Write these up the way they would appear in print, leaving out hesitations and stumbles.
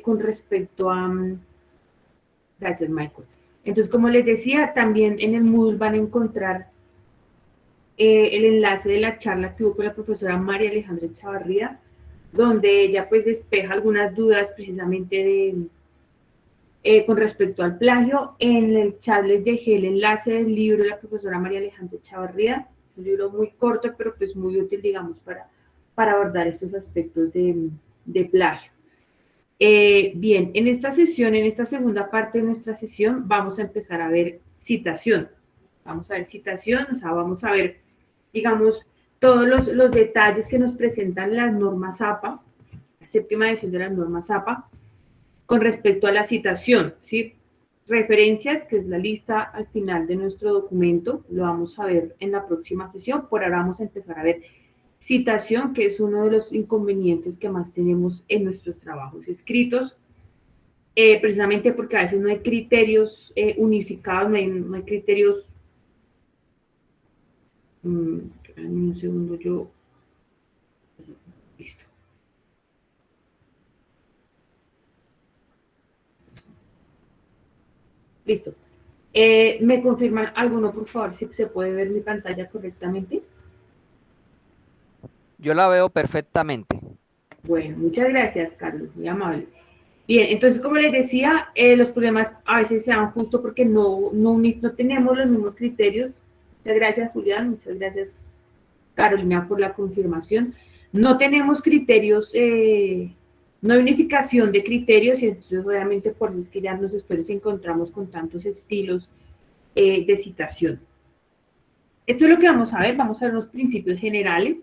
con respecto a... Gracias, Michael. Entonces, como les decía, también en el Moodle van a encontrar el enlace de la charla que hubo con la profesora María Alejandra Chavarría, donde ella pues despeja algunas dudas precisamente con respecto al plagio. En el chat les dejé el enlace del libro de la profesora María Alejandra Chavarría, un libro muy corto, pero pues muy útil, digamos, para abordar estos aspectos de plagio. Bien, en esta sesión, en esta segunda parte de nuestra sesión, vamos a empezar a ver citación. Vamos a ver citación, o sea, vamos a ver, digamos, todos los detalles que nos presentan las normas APA, la séptima edición de las normas APA, con respecto a la citación, ¿sí? Referencias, que es la lista al final de nuestro documento, lo vamos a ver en la próxima sesión. Por ahora vamos a empezar a ver citación, que es uno de los inconvenientes que más tenemos en nuestros trabajos escritos, precisamente porque a veces no hay criterios unificados, no hay criterios... un segundo, yo... Listo. Listo. ¿Me confirman alguno, por favor, si se puede ver mi pantalla correctamente? Yo la veo perfectamente. Bueno, muchas gracias, Carlos, muy amable. Bien, entonces, como les decía, los problemas a veces se dan justo porque no tenemos los mismos criterios. Muchas gracias, Julián, muchas gracias, Carolina, por la confirmación. No tenemos criterios, no hay unificación de criterios, y entonces obviamente por eso es que ya nos encontramos con tantos estilos de citación. Esto es lo que vamos a ver los principios generales.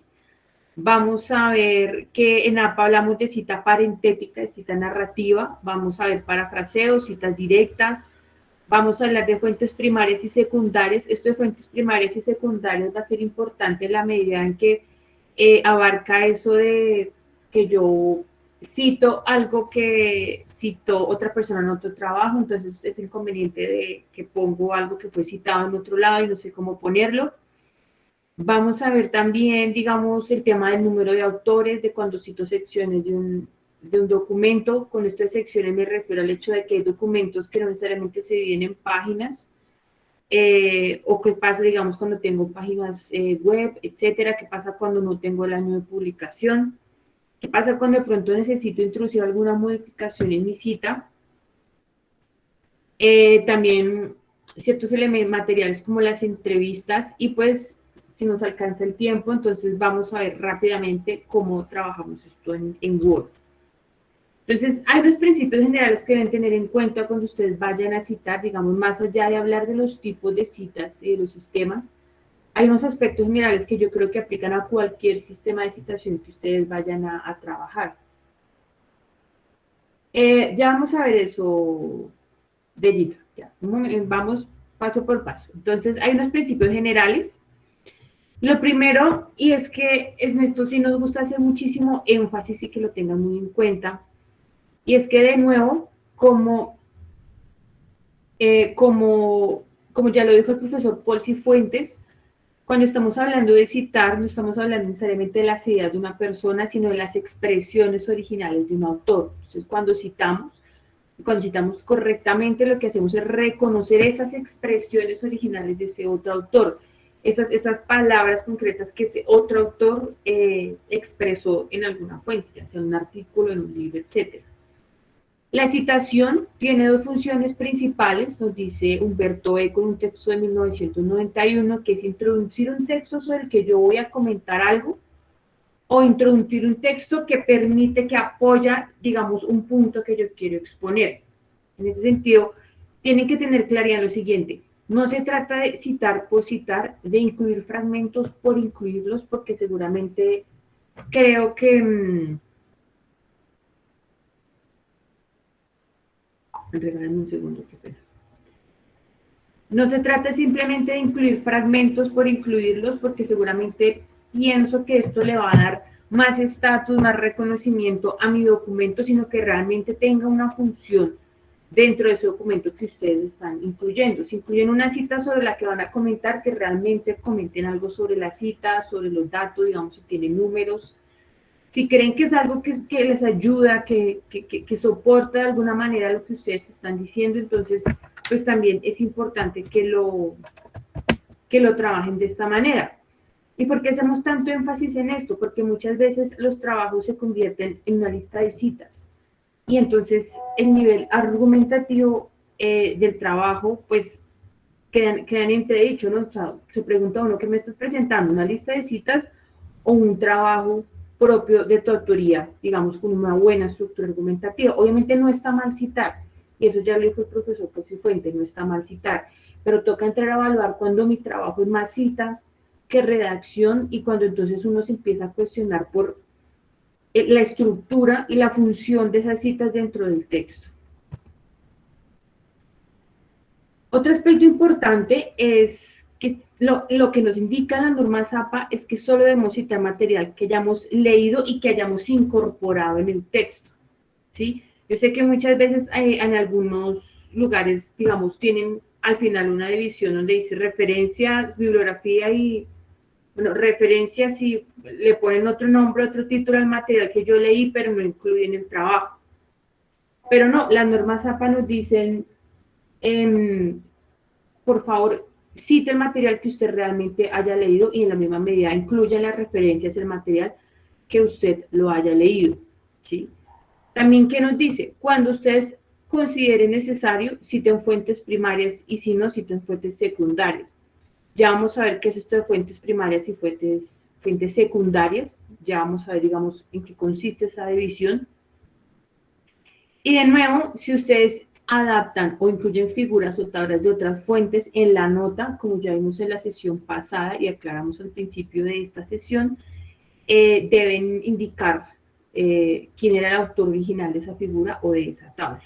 Vamos a ver que en APA hablamos de cita parentética, de cita narrativa, vamos a ver parafraseos, citas directas, vamos a hablar de fuentes primarias y secundarias. Esto de fuentes primarias y secundarias va a ser importante en la medida en que abarca eso de que yo cito algo que citó otra persona en otro trabajo, entonces es inconveniente de que pongo algo que fue citado en otro lado y no sé cómo ponerlo. Vamos a ver también, digamos, el tema del número de autores, de cuando cito secciones de un documento. Con esto de secciones me refiero al hecho de que hay documentos que no necesariamente se dividen en páginas, o qué pasa, digamos, cuando tengo páginas web, etcétera, qué pasa cuando no tengo el año de publicación, qué pasa cuando de pronto necesito introducir alguna modificación en mi cita. También ciertos elementos materiales como las entrevistas y pues si nos alcanza el tiempo, entonces vamos a ver rápidamente cómo trabajamos esto en Word. Entonces, hay unos principios generales que deben tener en cuenta cuando ustedes vayan a citar, digamos, más allá de hablar de los tipos de citas y de los sistemas, hay unos aspectos generales que yo creo que aplican a cualquier sistema de citación que ustedes vayan a trabajar. Ya vamos a ver eso, Bellita, ya. Vamos paso por paso. Entonces, hay unos principios generales. Lo primero, y es que en esto sí nos gusta hacer muchísimo énfasis y que lo tengan muy en cuenta, y es que de nuevo, como ya lo dijo el profesor Paul Cifuentes, cuando estamos hablando de citar, no estamos hablando necesariamente de las ideas de una persona, sino de las expresiones originales de un autor. Entonces, cuando citamos correctamente, lo que hacemos es reconocer esas expresiones originales de ese otro autor, esas palabras concretas que ese otro autor expresó en alguna fuente, ya sea en un artículo, en un libro, etc. La citación tiene dos funciones principales, nos dice Humberto Eco en un texto de 1991, que es introducir un texto sobre el que yo voy a comentar algo, o introducir un texto que permite, que apoya, digamos, un punto que yo quiero exponer. En ese sentido, tienen que tener claridad en lo siguiente. No se trata de citar por citar, de incluir fragmentos por incluirlos, porque seguramente creo que... Regálame un segundo, qué pena. No se trata simplemente de incluir fragmentos por incluirlos, porque seguramente pienso que esto le va a dar más estatus, más reconocimiento a mi documento, sino que realmente tenga una función dentro de ese documento que ustedes están incluyendo. Si incluyen una cita sobre la que van a comentar, que realmente comenten algo sobre la cita, sobre los datos, digamos, si tienen números, Si creen que es algo que les ayuda, que soporta de alguna manera lo que ustedes están diciendo, entonces pues también es importante que lo trabajen de esta manera. ¿Y por qué hacemos tanto énfasis en esto? Porque muchas veces los trabajos se convierten en una lista de citas y entonces el nivel argumentativo del trabajo pues quedan entredicho, ¿no? O sea, se pregunta uno, ¿qué me estás presentando? ¿Una lista de citas o un trabajo propio de tu autoría, digamos, con una buena estructura argumentativa? Obviamente no está mal citar, y eso ya lo dijo el profesor Fuente, no está mal citar, pero toca entrar a evaluar cuando mi trabajo es más cita que redacción y cuando entonces uno se empieza a cuestionar por la estructura y la función de esas citas dentro del texto. Otro aspecto importante es que lo que nos indica la norma ZAPA es que solo debemos citar material que hayamos leído y que hayamos incorporado en el texto, ¿sí? Yo sé que muchas veces en algunos lugares, digamos, tienen al final una división donde dice referencia, bibliografía y, bueno, referencia si le ponen otro nombre, otro título al material que yo leí, pero no incluyen el trabajo. Pero no, las normas ZAPA nos dicen por favor, cite el material que usted realmente haya leído y en la misma medida incluya las referencias del material que usted lo haya leído, ¿sí? También, ¿qué nos dice? Cuando ustedes consideren necesario, citen fuentes primarias y si no, citen fuentes secundarias. Ya vamos a ver qué es esto de fuentes primarias y fuentes secundarias. Ya vamos a ver, digamos, en qué consiste esa división. Y de nuevo, si ustedes adaptan o incluyen figuras o tablas de otras fuentes en la nota, como ya vimos en la sesión pasada y aclaramos al principio de esta sesión, deben indicar quién era el autor original de esa figura o de esa tabla.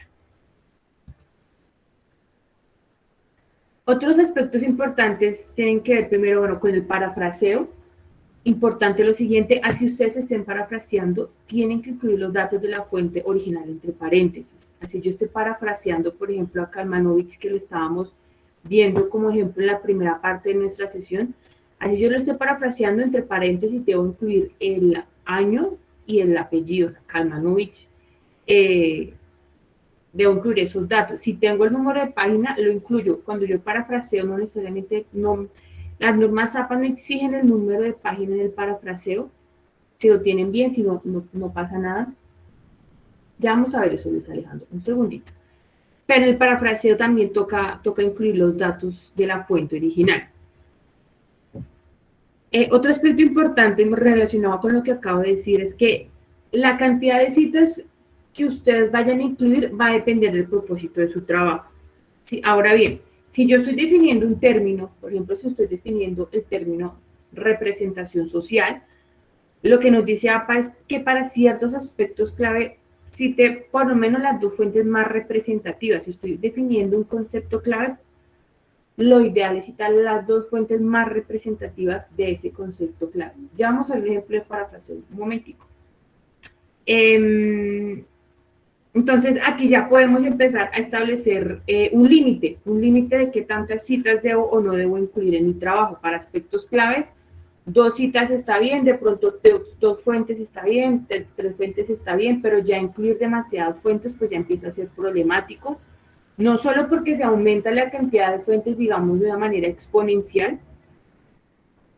Otros aspectos importantes tienen que ver primero, bueno, con el parafraseo. Importante lo siguiente, así ustedes estén parafraseando, tienen que incluir los datos de la fuente original entre paréntesis. Así yo esté parafraseando, por ejemplo, a Kalmanovich, que lo estábamos viendo como ejemplo en la primera parte de nuestra sesión, así yo lo esté parafraseando entre paréntesis, debo incluir el año y el apellido, Kalmanovich, debo incluir esos datos. Si tengo el número de página, lo incluyo. Cuando yo parafraseo, no necesariamente, las normas ZAPA no exigen el número de página en el parafraseo. Si lo tienen bien, si no, no pasa nada. Ya vamos a ver eso, Luis Alejandro, un segundito. Pero en el parafraseo también toca incluir los datos de la fuente original. Otro aspecto importante relacionado con lo que acabo de decir es que la cantidad de citas que ustedes vayan a incluir va a depender del propósito de su trabajo. ¿Sí? Ahora bien, si yo estoy definiendo un término, por ejemplo, si estoy definiendo el término representación social, lo que nos dice APA es que para ciertos aspectos clave cite por lo menos las dos fuentes más representativas. Si estoy definiendo un concepto clave, lo ideal es citar las dos fuentes más representativas de ese concepto clave. Ya vamos al ejemplo de parafraseo, un momentico. Entonces, aquí ya podemos empezar a establecer un límite de qué tantas citas debo o no debo incluir en mi trabajo. Para aspectos clave, 2 citas está bien, de pronto 2 fuentes está bien, 3 fuentes está bien, pero ya incluir demasiadas fuentes pues ya empieza a ser problemático. No solo porque se aumenta la cantidad de fuentes, digamos, de una manera exponencial,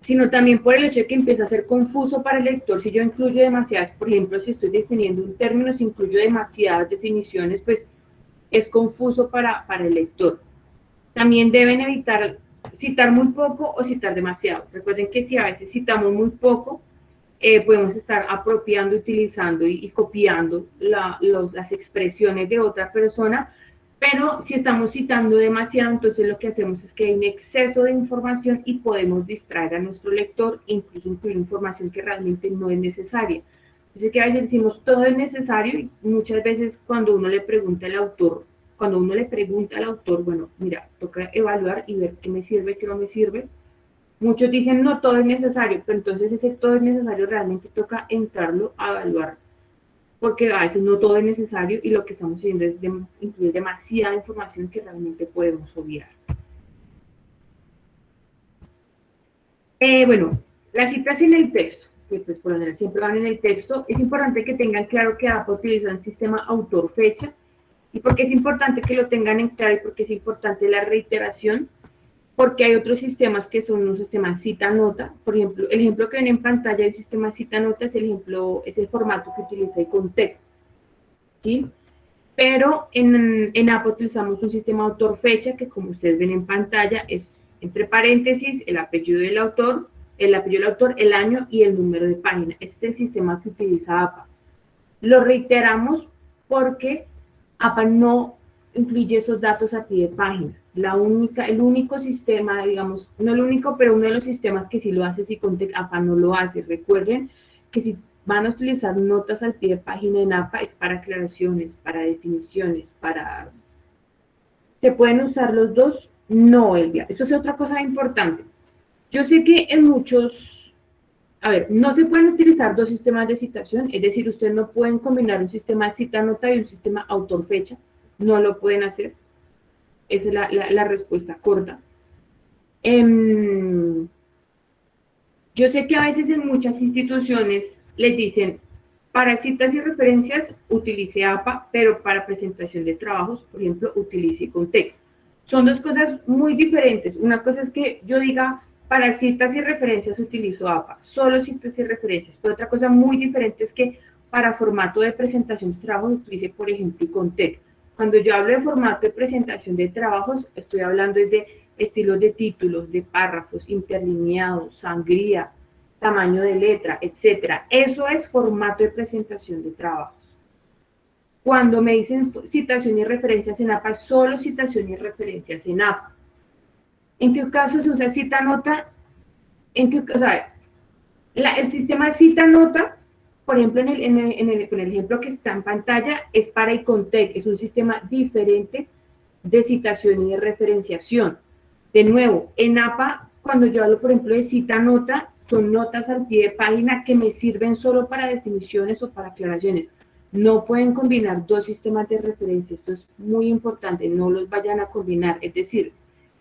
sino también por el hecho de que empieza a ser confuso para el lector. Si yo incluyo demasiadas, por ejemplo, si estoy definiendo un término, si incluyo demasiadas definiciones, pues es confuso para el lector. También deben evitar citar muy poco o citar demasiado. Recuerden que si a veces citamos muy poco, podemos estar apropiando, utilizando y copiando las expresiones de otra persona, pero si estamos citando demasiado, entonces lo que hacemos es que hay un exceso de información y podemos distraer a nuestro lector, incluso incluir información que realmente no es necesaria. Así que a veces decimos todo es necesario y muchas veces cuando uno le pregunta al autor, bueno, mira, toca evaluar y ver qué me sirve, qué no me sirve. Muchos dicen no todo es necesario, pero entonces ese todo es necesario realmente toca entrarlo a evaluar, porque a veces no todo es necesario y lo que estamos haciendo es incluir demasiada información que realmente podemos obviar. Bueno, las citas en el texto. que pues por lo general siempre van en el texto, es importante que tengan claro que APA utiliza un sistema autor-fecha, y porque es importante que lo tengan en claro y porque es importante la reiteración, porque hay otros sistemas que son un sistema cita-nota. Por ejemplo, el ejemplo que ven en pantalla del sistema cita-nota es el formato que utiliza Icontec, ¿sí? Pero en APA utilizamos un sistema autor-fecha que, como ustedes ven en pantalla, es entre paréntesis el apellido del autor, el año y el número de página. Ese es el sistema que utiliza APA. Lo reiteramos porque APA no incluye esos datos a pie de página. El único sistema, digamos, no el único, pero uno de los sistemas que sí lo hace Icontec, APA no lo hace. Recuerden que si van a utilizar notas al pie de página en APA es para aclaraciones, para definiciones, para... ¿Se pueden usar los dos? No, Elvia. Eso es otra cosa importante. Yo sé que en muchos... A ver, no se pueden utilizar dos sistemas de citación, es decir, ustedes no pueden combinar un sistema cita-nota y un sistema autor-fecha. No lo pueden hacer. Esa es la respuesta corta. Yo sé que a veces en muchas instituciones les dicen, para citas y referencias utilice APA, pero para presentación de trabajos, por ejemplo, utilice Icontec. Son dos cosas muy diferentes. Una cosa es que yo diga, para citas y referencias utilizo APA, solo citas y referencias, pero otra cosa muy diferente es que para formato de presentación de trabajos utilice, por ejemplo, Icontec. Cuando yo hablo de formato de presentación de trabajos, estoy hablando de estilos de títulos, de párrafos, interlineados, sangría, tamaño de letra, etcétera. Eso es formato de presentación de trabajos. Cuando me dicen citación y referencias en APA, solo citación y referencias en APA. ¿En qué caso se usa cita-nota? O sea, el sistema cita-nota, por ejemplo, en el ejemplo que está en pantalla, es para Icontec, es un sistema diferente de citación y de referenciación. De nuevo, en APA, cuando yo hablo, por ejemplo, de cita-nota, son notas al pie de página que me sirven solo para definiciones o para aclaraciones. No pueden combinar dos sistemas de referencia. Esto es muy importante, no los vayan a combinar. Es decir,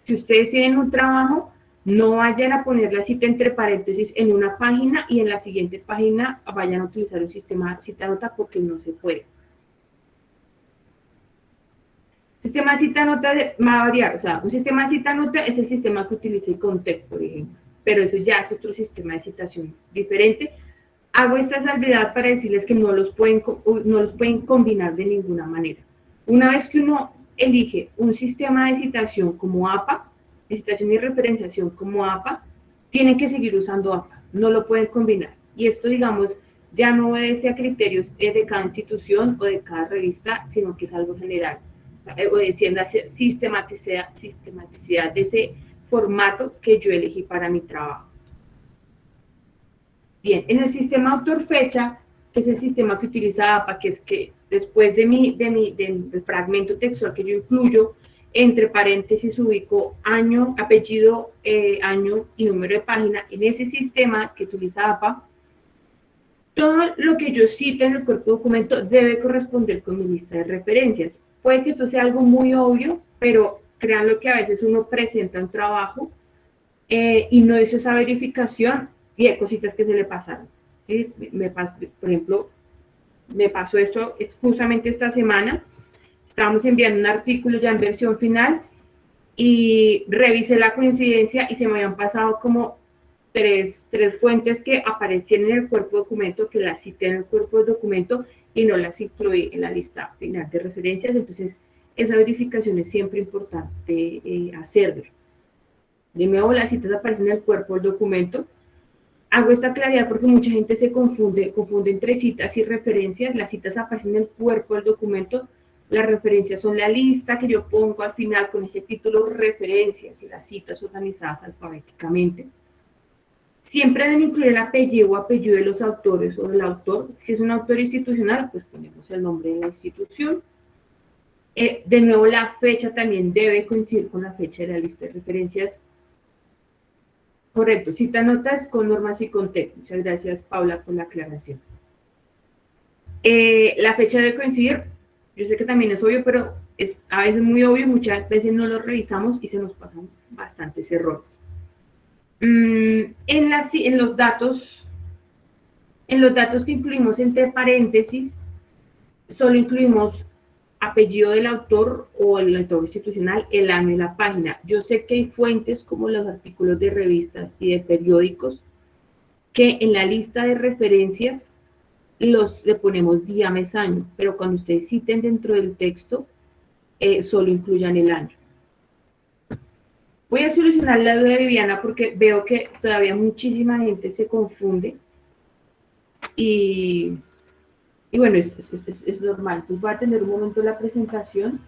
si ustedes tienen un trabajo, no vayan a poner la cita entre paréntesis en una página y en la siguiente página vayan a utilizar un sistema cita-nota porque no se puede. Sistema cita-nota va a variar, o sea, un sistema cita-nota es el sistema que utiliza Icontec, por ejemplo, pero eso ya es otro sistema de citación diferente. Hago esta salvedad para decirles que no los pueden combinar de ninguna manera. Una vez que uno elige un sistema de citación como APA, de citación y referenciación como APA, tienen que seguir usando APA, no lo pueden combinar. Y esto, digamos, ya no obedece a criterios de cada institución o de cada revista, sino que es algo general, obedeciendo a sistematicidad de ese formato que yo elegí para mi trabajo. Bien, en el sistema autor-fecha, que es el sistema que utiliza APA, que es que después del fragmento textual que yo incluyo, entre paréntesis ubico año, apellido, año y número de página. En ese sistema que utiliza APA, todo lo que yo cite en el cuerpo de documento debe corresponder con mi lista de referencias. Puede que esto sea algo muy obvio, pero créanlo que a veces uno presenta un trabajo y no hizo esa verificación y hay cositas que se le pasaron. ¿Sí? Por ejemplo, me pasó esto justamente esta semana. Estábamos enviando un artículo ya en versión final y revisé la coincidencia y se me habían pasado como tres fuentes que aparecían en el cuerpo de documento, que las cité en el cuerpo de documento y no las incluí en la lista final de referencias. Entonces, esa verificación es siempre importante hacerla. De nuevo, las citas aparecen en el cuerpo del documento. Hago esta claridad porque mucha gente se confunde entre citas y referencias. Las citas aparecen en el cuerpo del documento. Las referencias son la lista que yo pongo al final con ese título referencias y las citas organizadas alfabéticamente. Siempre deben incluir el apellido o apellido de los autores o del autor. Si es un autor institucional, pues ponemos el nombre de la institución. De nuevo, la fecha también debe coincidir con la fecha de la lista de referencias. Correcto, cita notas con normas Icontec. Muchas gracias, Paula, por la aclaración. La fecha debe coincidir. Yo sé que también es obvio, pero es a veces muy obvio, muchas veces no lo revisamos y se nos pasan bastantes errores. En los datos En los datos que incluimos entre paréntesis, solo incluimos apellido del autor o el autor institucional, el año y la página. Yo sé que hay fuentes como los artículos de revistas y de periódicos que en la lista de referencias le ponemos día, mes, año, pero cuando ustedes citen dentro del texto, solo incluyan el año. Voy a solucionar la duda de Viviana porque veo que todavía muchísima gente se confunde y bueno, es normal. Entonces voy a tener un momento la presentación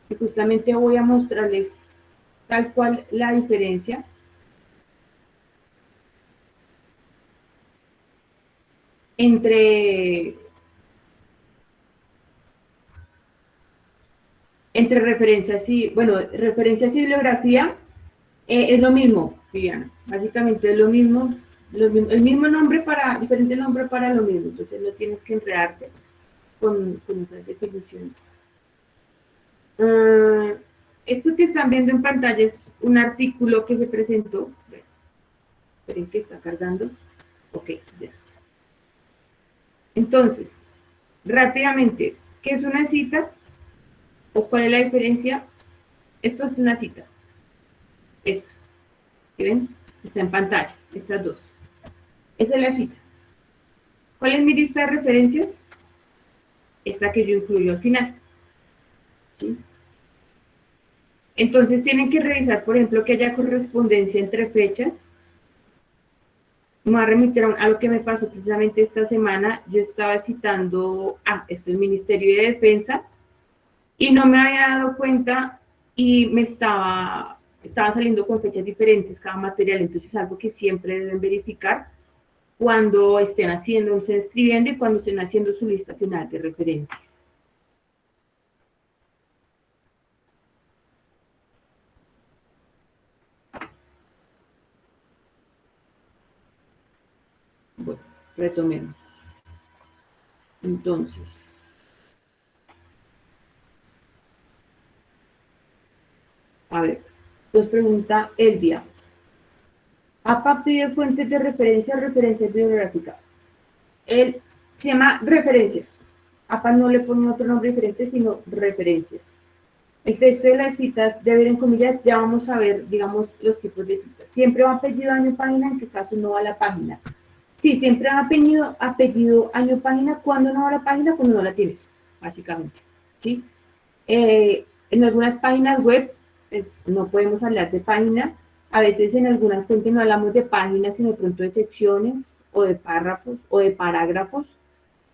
y justamente voy a mostrarles tal cual la diferencia entre referencias y, bueno, referencias y bibliografía. Es lo mismo, Viviana, básicamente es lo mismo, el mismo nombre para, diferente nombre para lo mismo, entonces no tienes que enredarte con esas definiciones. Esto que están viendo en pantalla es un artículo que se presentó, esperen que está cargando, ok, ya. Entonces, rápidamente, ¿qué es una cita? ¿O cuál es la diferencia? Esto es una cita, esto. ¿Ven? Está en pantalla, estas dos. Esa es la cita. ¿Cuál es mi lista de referencias? Esta que yo incluyo al final. ¿Sí? Entonces tienen que revisar, por ejemplo, que haya correspondencia entre fechas. Me voy a remitir a lo que me pasó precisamente esta semana. Yo estaba citando, esto es Ministerio de Defensa, y no me había dado cuenta y me estaba saliendo con fechas diferentes cada material, entonces es algo que siempre deben verificar cuando estén escribiendo y cuando estén haciendo su lista final de referencias. Bueno, retomemos. Entonces, a ver, nos pregunta Elvia. APA pide fuentes de referencia o referencia bibliográfica. Él se llama referencias. APA no le pone otro nombre diferente, sino referencias. El texto de las citas debe ir en comillas, ya vamos a ver, digamos, los tipos de citas. Siempre va apellido, año, página, en qué caso no va a la página. Sí, siempre va apellido, año, página, cuando no va a la página, cuando no la tienes, básicamente. ¿Sí? En algunas páginas web, pues, no podemos hablar de página. A veces en algunas fuentes no hablamos de páginas, sino de pronto de secciones, o de párrafos, o de parágrafos.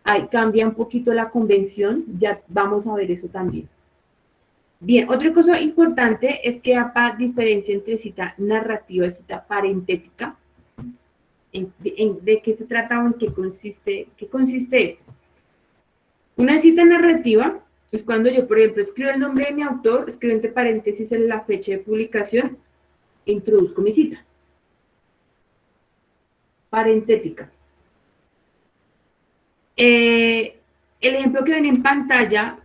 Ahí cambia un poquito la convención, ya vamos a ver eso también. Bien, otra cosa importante es que APA diferencia entre cita narrativa y cita parentética. ¿De qué se trata o en qué consiste esto? Una cita narrativa es cuando yo, por ejemplo, escribo el nombre de mi autor, escribo entre paréntesis en la fecha de publicación e introduzco mi cita. Parentética. El ejemplo que ven en pantalla,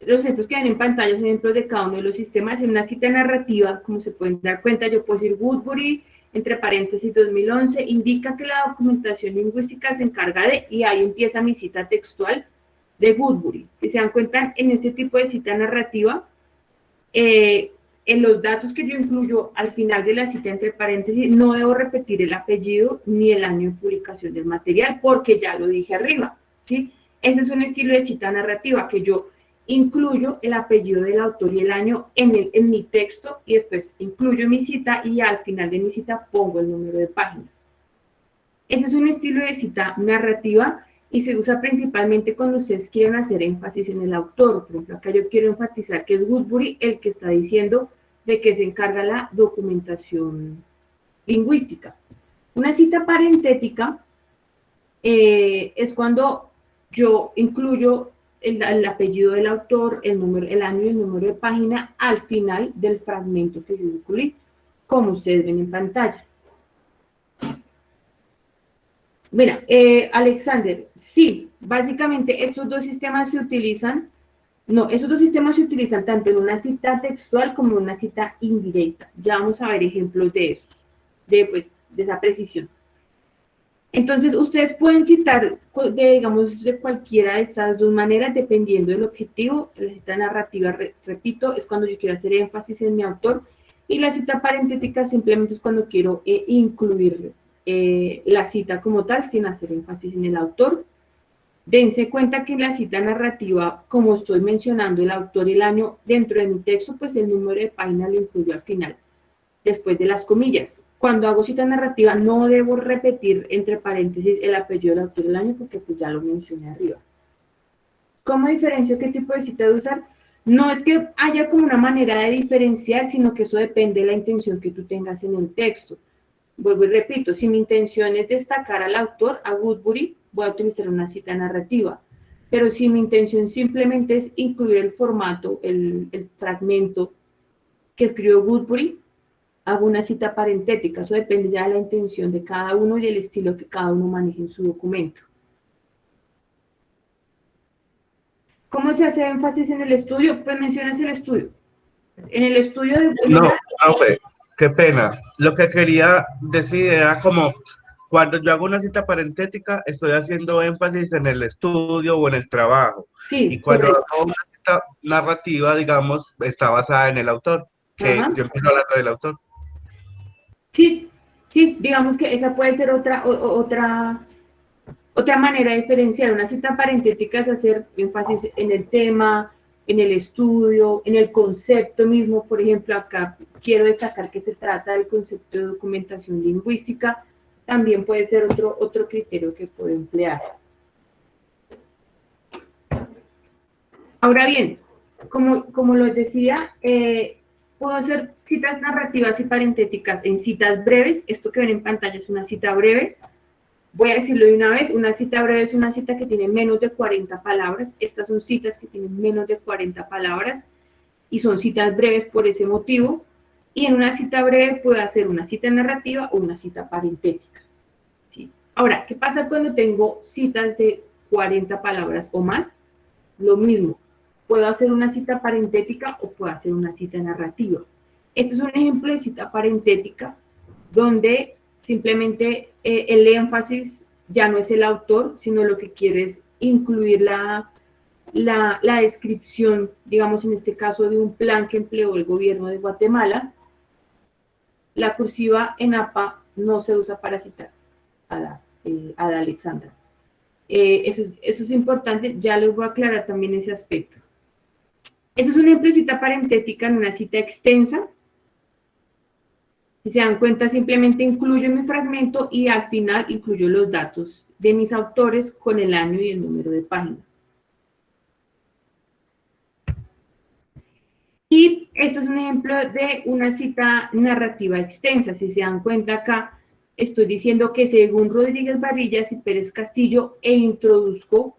los ejemplos que ven en pantalla son ejemplos de cada uno de los sistemas. En una cita narrativa, como se pueden dar cuenta, yo puedo decir Woodbury, entre paréntesis 2011, indica que la documentación lingüística se encarga de, y ahí empieza mi cita textual de Woodbury. Si se dan cuenta, en este tipo de cita narrativa, en los datos que yo incluyo al final de la cita entre paréntesis, no debo repetir el apellido ni el año de publicación del material, porque ya lo dije arriba, ¿sí? Ese es un estilo de cita narrativa, que yo incluyo el apellido del autor y el año en mi texto, y después incluyo mi cita, y al final de mi cita pongo el número de página. Ese es un estilo de cita narrativa, y se usa principalmente cuando ustedes quieren hacer énfasis en el autor. Por ejemplo, acá yo quiero enfatizar que es Woodbury el que está diciendo de que se encarga la documentación lingüística. Una cita parentética es cuando yo incluyo el apellido del autor, el año y el número de página al final del fragmento que yo incluí, como ustedes ven en pantalla. Mira, Alexander, sí, básicamente estos dos sistemas se utilizan, esos dos sistemas se utilizan tanto en una cita textual como en una cita indirecta. Ya vamos a ver ejemplos de esos, de esa precisión. Entonces, ustedes pueden citar, digamos, de cualquiera de estas dos maneras, dependiendo del objetivo. La cita narrativa, repito, es cuando yo quiero hacer énfasis en mi autor, y la cita parentética simplemente es cuando quiero incluir la cita como tal, sin hacer énfasis en el autor. Dense cuenta que en la cita narrativa, como estoy mencionando el autor y el año dentro de mi texto, pues el número de página lo incluyo al final, después de las comillas. Cuando hago cita narrativa no debo repetir entre paréntesis el apellido del autor y el año porque pues ya lo mencioné arriba. ¿Cómo diferencio qué tipo de cita de usar? No es que haya como una manera de diferenciar, sino que eso depende de la intención que tú tengas en el texto. Vuelvo y repito, si mi intención es destacar al autor, a Woodbury, voy a utilizar una cita narrativa. Pero si mi intención simplemente es incluir el formato, el fragmento que escribió Woodbury, hago una cita parentética. Eso depende ya de la intención de cada uno y el estilo que cada uno maneje en su documento. ¿Cómo se hace énfasis en el estudio? Pues mencionas el estudio. En el estudio de... No, profe, qué pena. Lo que quería decir era como, cuando yo hago una cita parentética, estoy haciendo énfasis en el estudio o en el trabajo. Sí, Y cuando correcto. hago una cita narrativa, digamos, está basada en el autor, que Ajá. yo empiezo hablando del autor. Sí, sí, digamos que esa puede ser otra manera de diferenciar. Una cita parentética es hacer énfasis en el tema, en el estudio, en el concepto mismo. Por ejemplo, acá quiero destacar que se trata del concepto de documentación lingüística. También puede ser otro criterio que puedo emplear. Ahora bien, como lo decía, puedo hacer citas narrativas y parentéticas en citas breves. Esto que ven en pantalla es una cita breve. Voy a decirlo de una vez, una cita breve es una cita que tiene menos de 40 palabras. Estas son citas que tienen menos de 40 palabras y son citas breves por ese motivo. Y en una cita breve puedo hacer una cita narrativa o una cita parentética. ¿Sí? Ahora, ¿qué pasa cuando tengo citas de 40 palabras o más? Lo mismo, puedo hacer una cita parentética o puedo hacer una cita narrativa. Este es un ejemplo de cita parentética donde simplemente el énfasis ya no es el autor, sino lo que quiere es incluir la descripción, digamos en este caso, de un plan que empleó el gobierno de Guatemala. La cursiva en APA no se usa para citar a Ada Alexandra. Eso es importante, ya les voy a aclarar también ese aspecto. Eso es una ejemplo de cita parentética en una cita extensa. Si se dan cuenta, simplemente incluyo mi fragmento y al final incluyo los datos de mis autores con el año y el número de página. Y este es un ejemplo de una cita narrativa extensa. Si se dan cuenta acá, estoy diciendo que según Rodríguez Varillas y Pérez Castillo, introduzco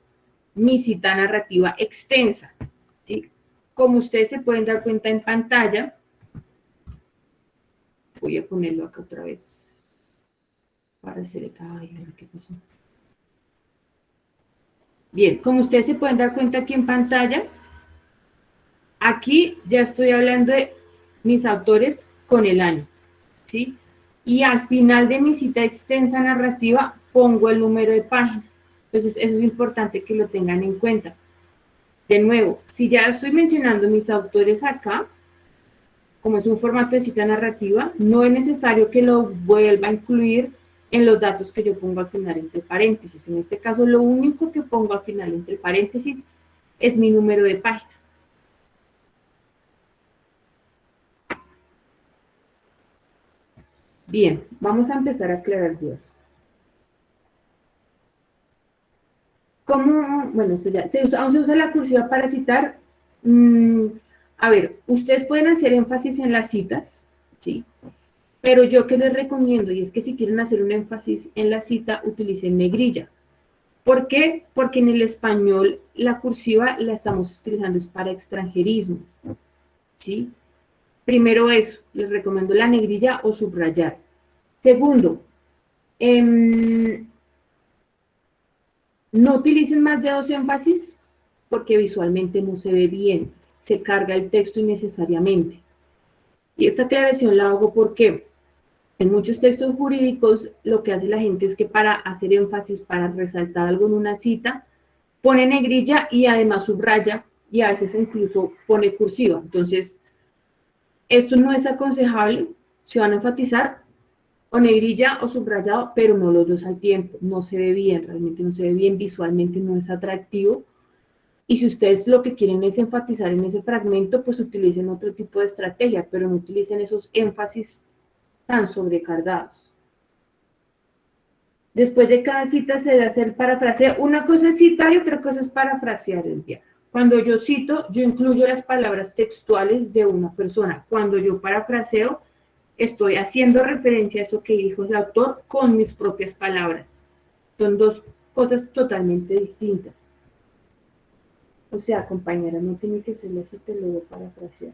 mi cita narrativa extensa. ¿Sí? Como ustedes se pueden dar cuenta en pantalla, voy a ponerlo acá otra vez para hacer... Ay, a ver qué pasó. Bien, como ustedes se pueden dar cuenta aquí en pantalla, aquí ya estoy hablando de mis autores con el año, ¿sí? Y al final de mi cita extensa narrativa pongo el número de página. Entonces, eso es importante que lo tengan en cuenta. De nuevo, si ya estoy mencionando mis autores acá, como es un formato de cita narrativa, no es necesario que lo vuelva a incluir en los datos que yo pongo al final entre paréntesis. En este caso, lo único que pongo al final entre paréntesis es mi número de página. Bien, vamos a empezar a aclarar dudas. ¿Cómo? Bueno, esto ya, aún se usa la cursiva para citar. A ver, ustedes pueden hacer énfasis en las citas, ¿sí? Pero yo que les recomiendo, y es que si quieren hacer un énfasis en la cita, utilicen negrilla. ¿Por qué? Porque en el español la cursiva la estamos utilizando es para extranjerismo, ¿sí? Primero eso, les recomiendo la negrilla o subrayar. Segundo, no utilicen más de 2 énfasis porque visualmente no se ve bien, se carga el texto innecesariamente. Y esta aclaración la hago porque En muchos textos jurídicos lo que hace la gente es que para hacer énfasis, para resaltar algo en una cita, pone negrilla y además subraya y a veces incluso pone cursiva. Entonces, esto no es aconsejable, se van a enfatizar o negrilla o subrayado, pero no los dos al tiempo. No se ve bien, realmente no se ve bien, visualmente no es atractivo. Y si ustedes lo que quieren es enfatizar en ese fragmento, pues utilicen otro tipo de estrategia, pero no utilicen esos énfasis tan sobrecargados. Después de cada cita se debe hacer parafraseo. Una cosa es citar y otra cosa es parafrasear el día. Cuando yo cito, yo incluyo las palabras textuales de una persona. Cuando yo parafraseo, estoy haciendo referencia a eso que dijo el autor con mis propias palabras. Son dos cosas totalmente distintas. O sea, compañera, no tiene que ser así, te lo voy a parafrasear.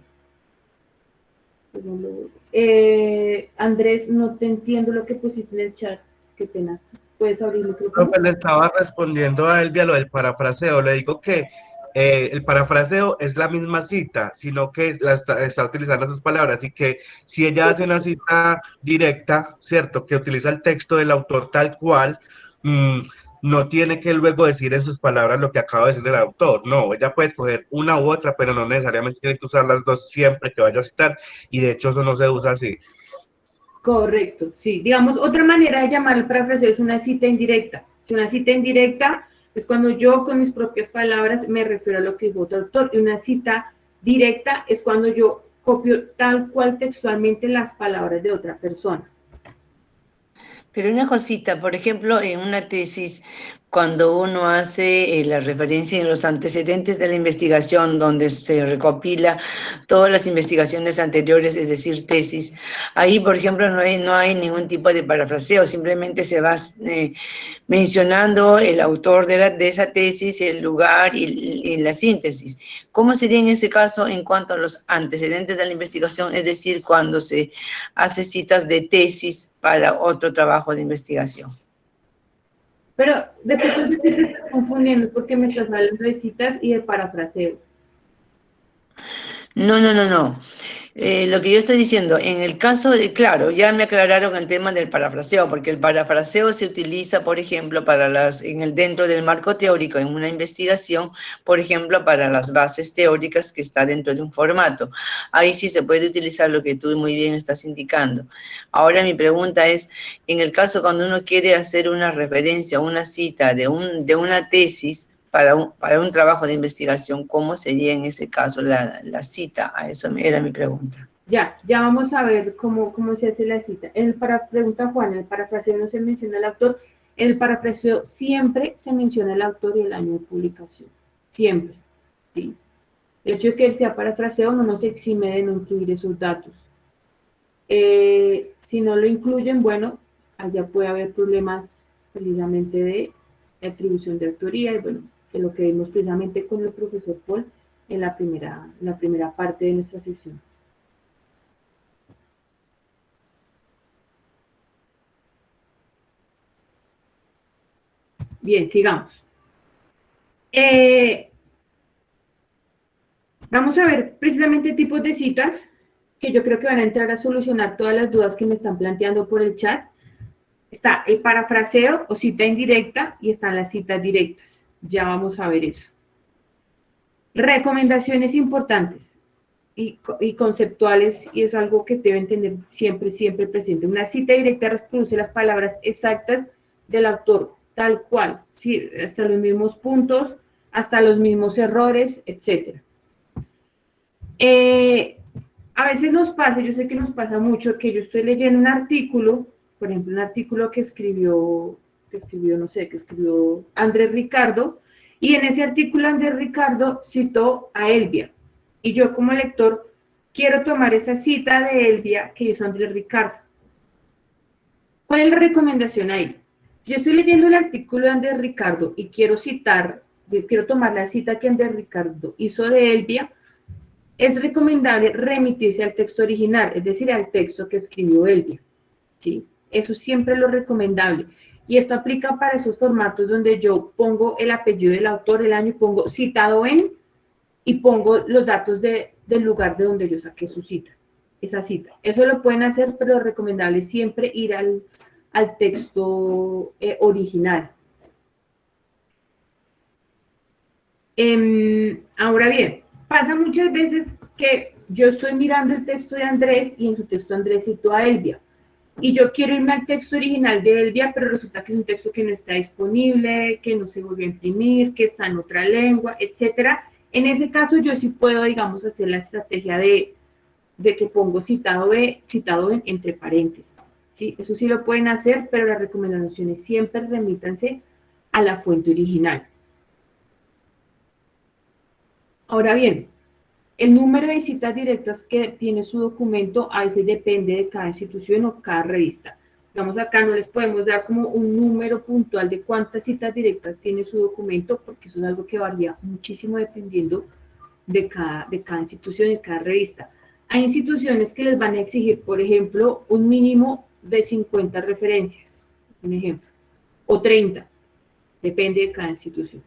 Andrés, no te entiendo lo que pusiste en el chat. Qué pena. ¿Puedes abrir el micrófono? Le estaba respondiendo a Elvia lo del parafraseo. Le digo que el parafraseo es la misma cita, sino que está utilizando sus palabras y que si ella hace una cita directa, ¿cierto? Que utiliza el texto del autor tal cual, no tiene que luego decir en sus palabras lo que acaba de decir el autor. No, ella puede escoger una u otra, pero no necesariamente tiene que usar las dos siempre que vaya a citar y de hecho eso no se usa así. Correcto, sí. Digamos, otra manera de llamar el parafraseo es una cita indirecta. Si una cita indirecta es cuando yo con mis propias palabras me refiero a lo que dijo otro autor. Y una cita directa es cuando yo copio tal cual textualmente las palabras de otra persona. Pero una cosita, por ejemplo, en una tesis, cuando uno hace la referencia en los antecedentes de la investigación, donde se recopila todas las investigaciones anteriores, es decir, tesis, ahí, por ejemplo, no hay ningún tipo de parafraseo, simplemente se va mencionando el autor de esa tesis, el lugar y la síntesis. ¿Cómo sería en ese caso en cuanto a los antecedentes de la investigación, es decir, cuando se hace citas de tesis para otro trabajo de investigación? Pero de qué te estás confundiendo porque me estás hablando de citas y de parafraseo. No. Lo que yo estoy diciendo, en el caso de, claro, ya me aclararon el tema del parafraseo, porque el parafraseo se utiliza, por ejemplo, dentro del marco teórico en una investigación, por ejemplo, para las bases teóricas que está dentro de un formato. Ahí sí se puede utilizar lo que tú muy bien estás indicando. Ahora mi pregunta es, en el caso cuando uno quiere hacer una referencia, una cita de una tesis, para un trabajo de investigación, ¿cómo sería en ese caso la cita? A eso era mi pregunta. Ya vamos a ver cómo se hace la cita. Pregunta Juan, el parafraseo no se menciona el autor. En el parafraseo siempre se menciona el autor y el año de publicación. Siempre. ¿Sí? El hecho de que él sea parafraseo no nos exime de no incluir esos datos. Si no lo incluyen, bueno, allá puede haber problemas precisamente de atribución de autoría y bueno, que lo que vimos precisamente con el profesor Paul en la primera parte de nuestra sesión. Bien, sigamos. Vamos a ver precisamente tipos de citas que yo creo que van a entrar a solucionar todas las dudas que me están planteando por el chat. Está el parafraseo o cita indirecta y están las citas directas. Ya vamos a ver eso. Recomendaciones importantes y conceptuales, y es algo que deben tener siempre presente. Una cita directa reproduce las palabras exactas del autor, tal cual, ¿sí? Hasta los mismos puntos, hasta los mismos errores, etc. A veces nos pasa, yo sé que nos pasa mucho, que yo estoy leyendo un artículo, por ejemplo, un artículo que escribió Andrés Ricardo, y en ese artículo Andrés Ricardo citó a Elvia, y yo como lector quiero tomar esa cita de Elvia que hizo Andrés Ricardo. ¿Cuál es la recomendación ahí? Yo estoy leyendo el artículo de Andrés Ricardo y quiero tomar la cita que Andrés Ricardo hizo de Elvia. Es recomendable remitirse al texto original, es decir, al texto que escribió Elvia, ¿sí? Eso siempre es lo recomendable. Y esto aplica para esos formatos donde yo pongo el apellido del autor, el año, pongo citado en, y pongo los datos del lugar de donde yo saqué su cita. esa cita. Eso lo pueden hacer, pero lo recomendable es siempre ir al texto original. Ahora bien, pasa muchas veces que yo estoy mirando el texto de Andrés y en su texto Andrés citó a Elvia. Y yo quiero irme al texto original de Elvia, pero resulta que es un texto que no está disponible, que no se volvió a imprimir, que está en otra lengua, etcétera. En ese caso yo sí puedo, digamos, hacer la estrategia de que pongo citado en entre paréntesis. ¿Sí? Eso sí lo pueden hacer, pero las recomendaciones siempre remítanse a la fuente original. Ahora bien, el número de citas directas que tiene su documento a veces depende de cada institución o cada revista. Digamos, acá no les podemos dar como un número puntual de cuántas citas directas tiene su documento, porque eso es algo que varía muchísimo dependiendo de cada institución y cada revista. Hay instituciones que les van a exigir, por ejemplo, un mínimo de 50 referencias, un ejemplo, o 30, depende de cada institución.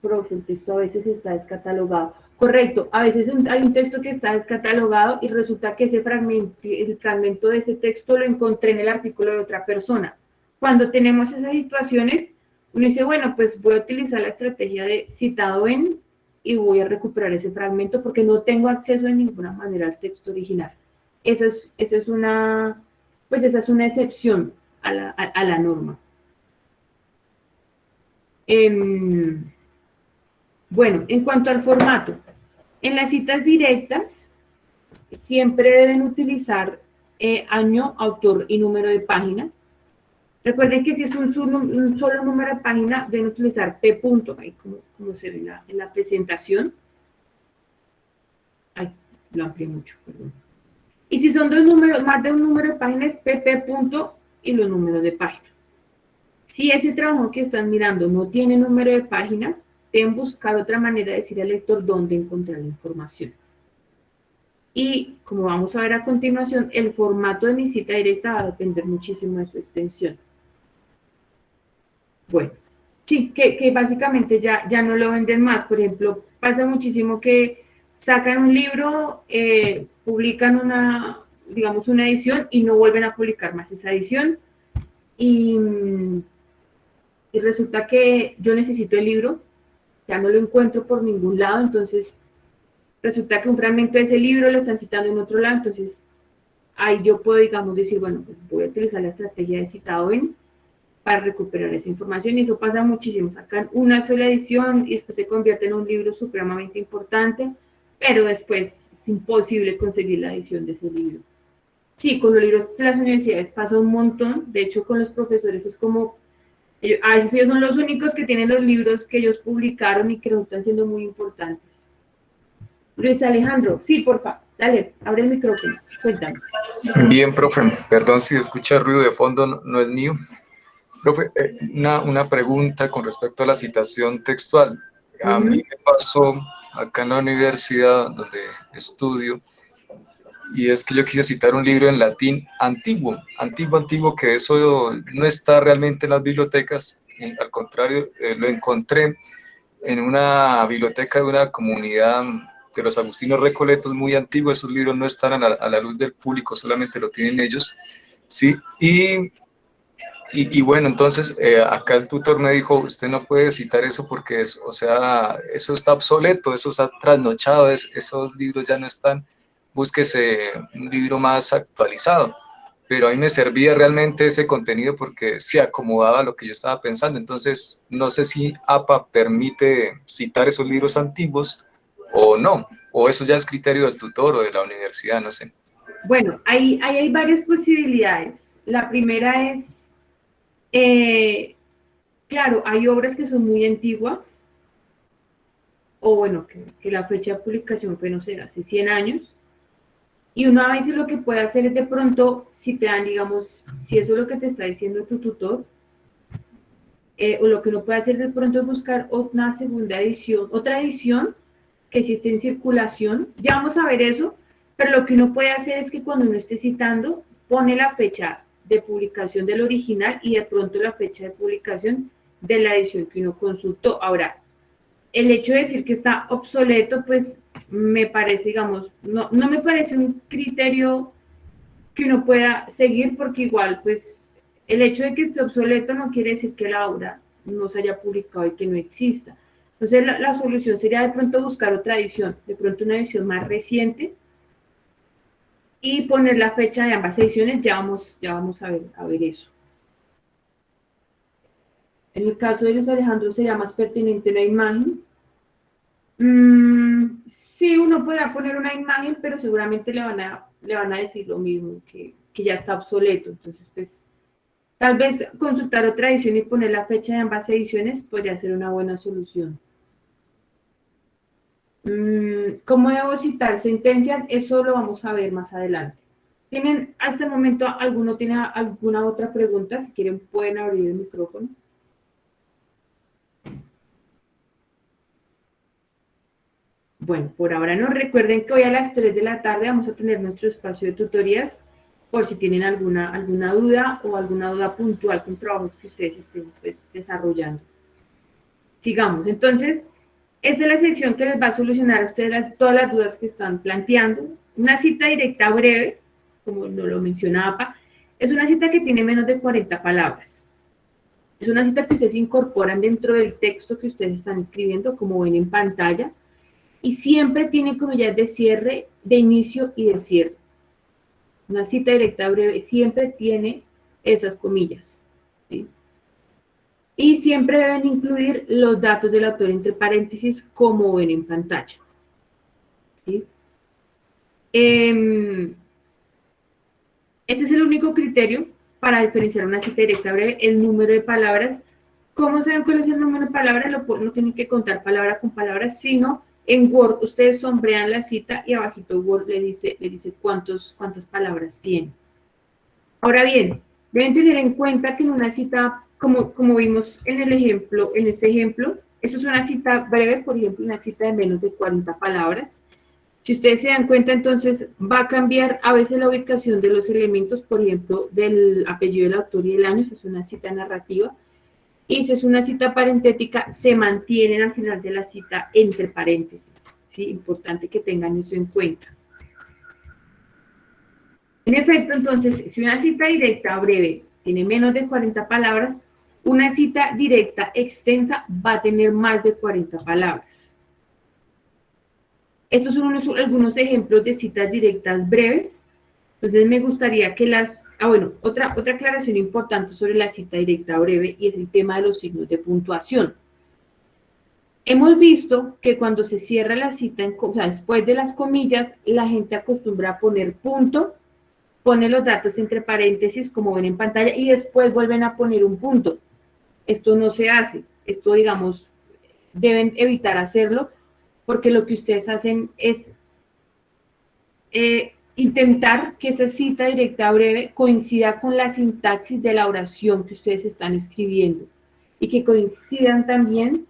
Profe, el texto a veces está descatalogado. Correcto, a veces hay un texto que está descatalogado y resulta que el fragmento de ese texto lo encontré en el artículo de otra persona. Cuando tenemos esas situaciones, uno dice, bueno, pues voy a utilizar la estrategia de citado en y voy a recuperar ese fragmento porque no tengo acceso de ninguna manera al texto original. Esa es una excepción a la norma. Bueno, en cuanto al formato, en las citas directas siempre deben utilizar año, autor y número de página. Recuerden que si es un solo número de página, deben utilizar P. Ahí como se ve en la presentación. Ay, lo amplié mucho, perdón. Y si son dos números, más de un número de página, es PP. Y los números de página. Si ese trabajo que están mirando no tiene número de página, deben buscar otra manera de decir al lector dónde encontrar la información. Y como vamos a ver a continuación, el formato de mi cita directa va a depender muchísimo de su extensión. Bueno, sí, que básicamente ya no lo venden más. Por ejemplo, pasa muchísimo que sacan un libro, publican una edición y no vuelven a publicar más esa edición. Y resulta que yo necesito el libro, ya no lo encuentro por ningún lado, entonces resulta que un fragmento de ese libro lo están citando en otro lado, entonces ahí yo puedo, digamos, decir, bueno, pues voy a utilizar la estrategia de citado en para recuperar esa información, y eso pasa muchísimo, sacan una sola edición y después se convierte en un libro supremamente importante, pero después es imposible conseguir la edición de ese libro. Sí, con los libros de las universidades pasa un montón, de hecho con los profesores es como, a veces ellos son los únicos que tienen los libros que ellos publicaron y que resultan siendo muy importantes. Luis Alejandro, sí, por favor, dale, abre el micrófono, cuéntame. Bien, profe, perdón si escucha ruido de fondo, no es mío. Profe, una pregunta con respecto a la citación textual. A mí me pasó acá en la universidad donde estudio, y es que yo quise citar un libro en latín antiguo, que eso no está realmente en las bibliotecas, al contrario, lo encontré en una biblioteca de una comunidad de los agustinos recoletos muy antiguos. Esos libros no están a la luz del público, solamente lo tienen ellos, ¿sí? Y bueno, entonces acá el tutor me dijo, usted no puede citar eso porque eso está obsoleto, eso está trasnochado, esos libros ya no están, búsquese un libro más actualizado. Pero a mí me servía realmente ese contenido porque se acomodaba a lo que yo estaba pensando. Entonces, no sé si APA permite citar esos libros antiguos o no, o eso ya es criterio del tutor o de la universidad, no sé. Bueno, ahí hay varias posibilidades. La primera es, claro, hay obras que son muy antiguas, o bueno, que la fecha de publicación fue, no sé, hace 100 años, y uno a veces lo que puede hacer es de pronto, si te dan, digamos, si eso es lo que te está diciendo tu tutor, o lo que uno puede hacer de pronto es buscar una segunda edición, otra edición que sí esté en circulación. Ya vamos a ver eso, pero lo que uno puede hacer es que cuando uno esté citando, pone la fecha de publicación del original y de pronto la fecha de publicación de la edición que uno consultó. Ahora, el hecho de decir que está obsoleto, pues me parece, digamos, no me parece un criterio que uno pueda seguir, porque igual, pues, el hecho de que esté obsoleto no quiere decir que la obra no se haya publicado y que no exista. Entonces, la solución sería de pronto buscar otra edición, de pronto una edición más reciente, y poner la fecha de ambas ediciones. Ya vamos a ver eso. En el caso de Luis Alejandro sería más pertinente la imagen. Sí, uno podrá poner una imagen, pero seguramente le van a decir lo mismo, que ya está obsoleto. Entonces, pues, tal vez consultar otra edición y poner la fecha de ambas ediciones podría ser una buena solución. ¿Cómo debo citar sentencias? Eso lo vamos a ver más adelante. ¿Tienen hasta el momento tiene alguna otra pregunta? Si quieren pueden abrir el micrófono. Bueno, por ahora no. Recuerden que hoy a las 3 de la tarde vamos a tener nuestro espacio de tutorías, por si tienen alguna duda o alguna duda puntual con trabajos que ustedes estén, pues, desarrollando. Sigamos. Entonces, esta es la sección que les va a solucionar a ustedes todas las dudas que están planteando. Una cita directa breve, como lo mencionaba, es una cita que tiene menos de 40 palabras. Es una cita que ustedes incorporan dentro del texto que ustedes están escribiendo, como ven en pantalla, y siempre tiene comillas de cierre, de inicio y de cierre. Una cita directa breve siempre tiene esas comillas, ¿sí? Y siempre deben incluir los datos del autor entre paréntesis, como ven en pantalla, ¿sí? Ese es el único criterio para diferenciar una cita directa breve, el número de palabras. ¿Cómo saben cuál es el número de palabras? No tienen que contar palabra con palabra, sino en Word ustedes sombrean la cita y abajito Word le dice cuántas palabras tiene. Ahora bien, deben tener en cuenta que en una cita, como vimos en el ejemplo, en este ejemplo, eso es una cita breve, por ejemplo, una cita de menos de 40 palabras. Si ustedes se dan cuenta, entonces va a cambiar a veces la ubicación de los elementos, por ejemplo, del apellido del autor y del año, eso es una cita narrativa. Y si es una cita parentética, se mantienen al final de la cita entre paréntesis, ¿sí? Importante que tengan eso en cuenta. En efecto, entonces, si una cita directa breve tiene menos de 40 palabras, una cita directa extensa va a tener más de 40 palabras. Estos son algunos ejemplos de citas directas breves. Entonces, me gustaría que otra aclaración importante sobre la cita directa breve, y es el tema de los signos de puntuación. Hemos visto que cuando se cierra la cita, después de las comillas, la gente acostumbra a poner punto, pone los datos entre paréntesis, como ven en pantalla, y después vuelven a poner un punto. Esto no se hace. Esto, digamos, deben evitar hacerlo, porque lo que ustedes hacen es intentar que esa cita directa breve coincida con la sintaxis de la oración que ustedes están escribiendo y que coincidan también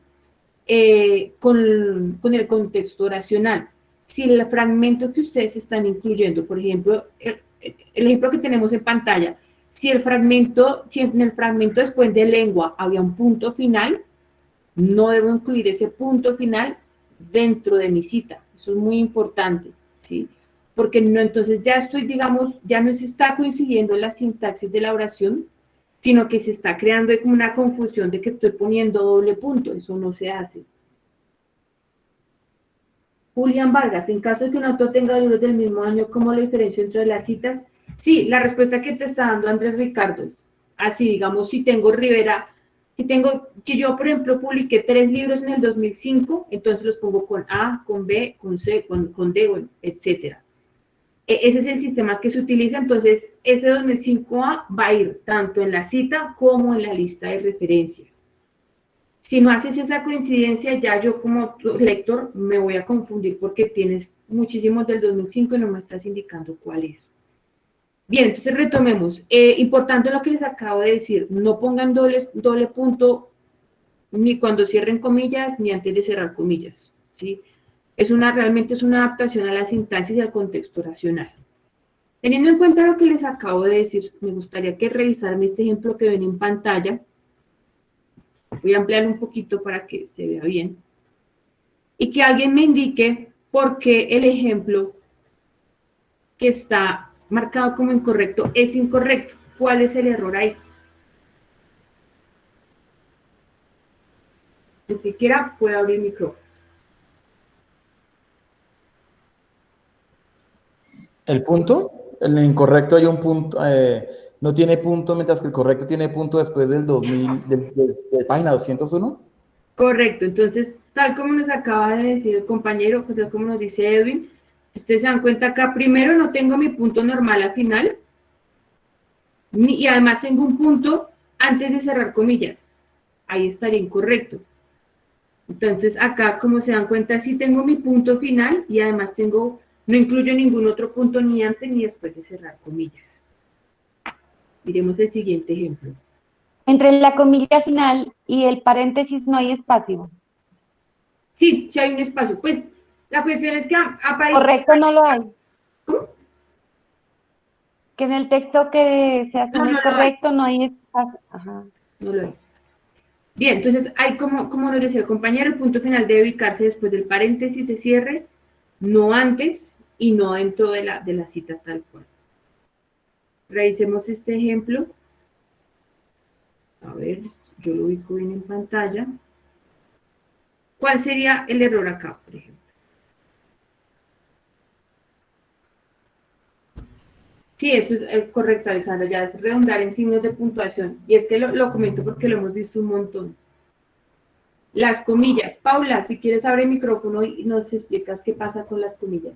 con el contexto oracional. Si el fragmento que ustedes están incluyendo, por ejemplo, el ejemplo que tenemos en pantalla, si en el fragmento después de lengua había un punto final, no debo incluir ese punto final dentro de mi cita. Eso es muy importante, ¿sí? Porque no, entonces ya no se está coincidiendo la sintaxis de la oración, sino que se está creando como una confusión de que estoy poniendo doble punto. Eso no se hace. Julián Vargas, en caso de que un autor tenga libros del mismo año, ¿cómo lo diferencio entre las citas? Sí, la respuesta que te está dando Andrés Ricardo. Así, digamos, si yo, por ejemplo, publiqué 3 libros en el 2005, entonces los pongo con A, con B, con C, con D, bueno, etcétera. Ese es el sistema que se utiliza. Entonces ese 2005A va a ir tanto en la cita como en la lista de referencias. Si no haces esa coincidencia, ya yo como lector me voy a confundir porque tienes muchísimos del 2005 y no me estás indicando cuál es. Bien, entonces retomemos. Importante lo que les acabo de decir, no pongan doble punto ni cuando cierren comillas ni antes de cerrar comillas, ¿sí? Realmente es una adaptación a la sintaxis y al contexto oracional. Teniendo en cuenta lo que les acabo de decir, me gustaría que revisaran este ejemplo que ven en pantalla. Voy a ampliar un poquito para que se vea bien. Y que alguien me indique porque el ejemplo que está marcado como incorrecto es incorrecto. ¿Cuál es el error ahí? El que quiera puede abrir el micrófono. ¿El punto? En el incorrecto hay un punto, no tiene punto, mientras que el correcto tiene punto después del 2000, de página 201. Correcto, entonces, tal como nos acaba de decir el compañero, tal como nos dice Edwin, si ustedes se dan cuenta acá, primero no tengo mi punto normal al final, y además tengo un punto antes de cerrar comillas. Ahí estaría incorrecto. Entonces, acá, como se dan cuenta, sí tengo mi punto final y además no incluyo ningún otro punto ni antes ni después de cerrar comillas. Miremos el siguiente ejemplo. Entre la comilla final y el paréntesis no hay espacio. Sí, sí hay un espacio. Pues, la cuestión es que Correcto, no lo hay. ¿Cómo? Que en el texto que se asume No, no, correcto no hay espacio. Ajá. No lo hay. Bien, entonces hay como nos decía el compañero, el punto final debe ubicarse después del paréntesis de cierre, no antes y no dentro de la cita tal cual. Revisemos este ejemplo. A ver, yo lo ubico bien en pantalla. ¿Cuál sería el error acá, por ejemplo? Sí, eso es correcto, Alexandra, ya es redundar en signos de puntuación. Y es que lo comento porque lo hemos visto un montón. Las comillas. Paula, si quieres abre el micrófono y nos explicas qué pasa con las comillas.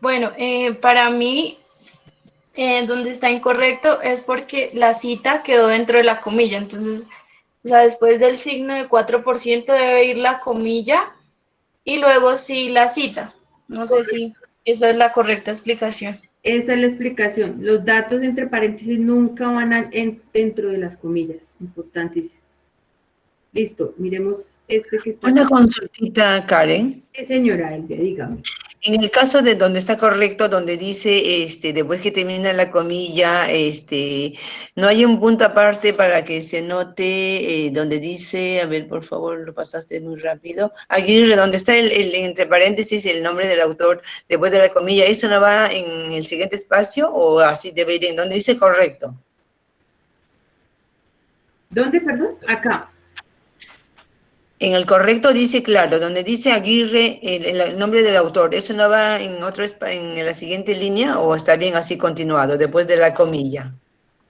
Bueno, para mí, donde está incorrecto es porque la cita quedó dentro de la comilla. Entonces, o sea, después del signo de 4% debe ir la comilla y luego sí la cita. No sé si esa es la correcta explicación. Esa es la explicación. Los datos entre paréntesis nunca van dentro de las comillas. Importantísimo. Listo, miremos este que está. Una consultita, Karen. Sí, señora Elvia, dígame. En el caso de donde está correcto, donde dice, después que termina la comilla, no hay un punto aparte para que se note, donde dice, a ver, por favor, lo pasaste muy rápido. Aguirre, donde está entre paréntesis el nombre del autor después de la comilla, ¿eso no va en el siguiente espacio o así debe ir en donde dice correcto? ¿Dónde, perdón? Acá. En el correcto dice, claro, donde dice Aguirre, el nombre del autor, ¿eso no va en en la siguiente línea o está bien así continuado, después de la comilla?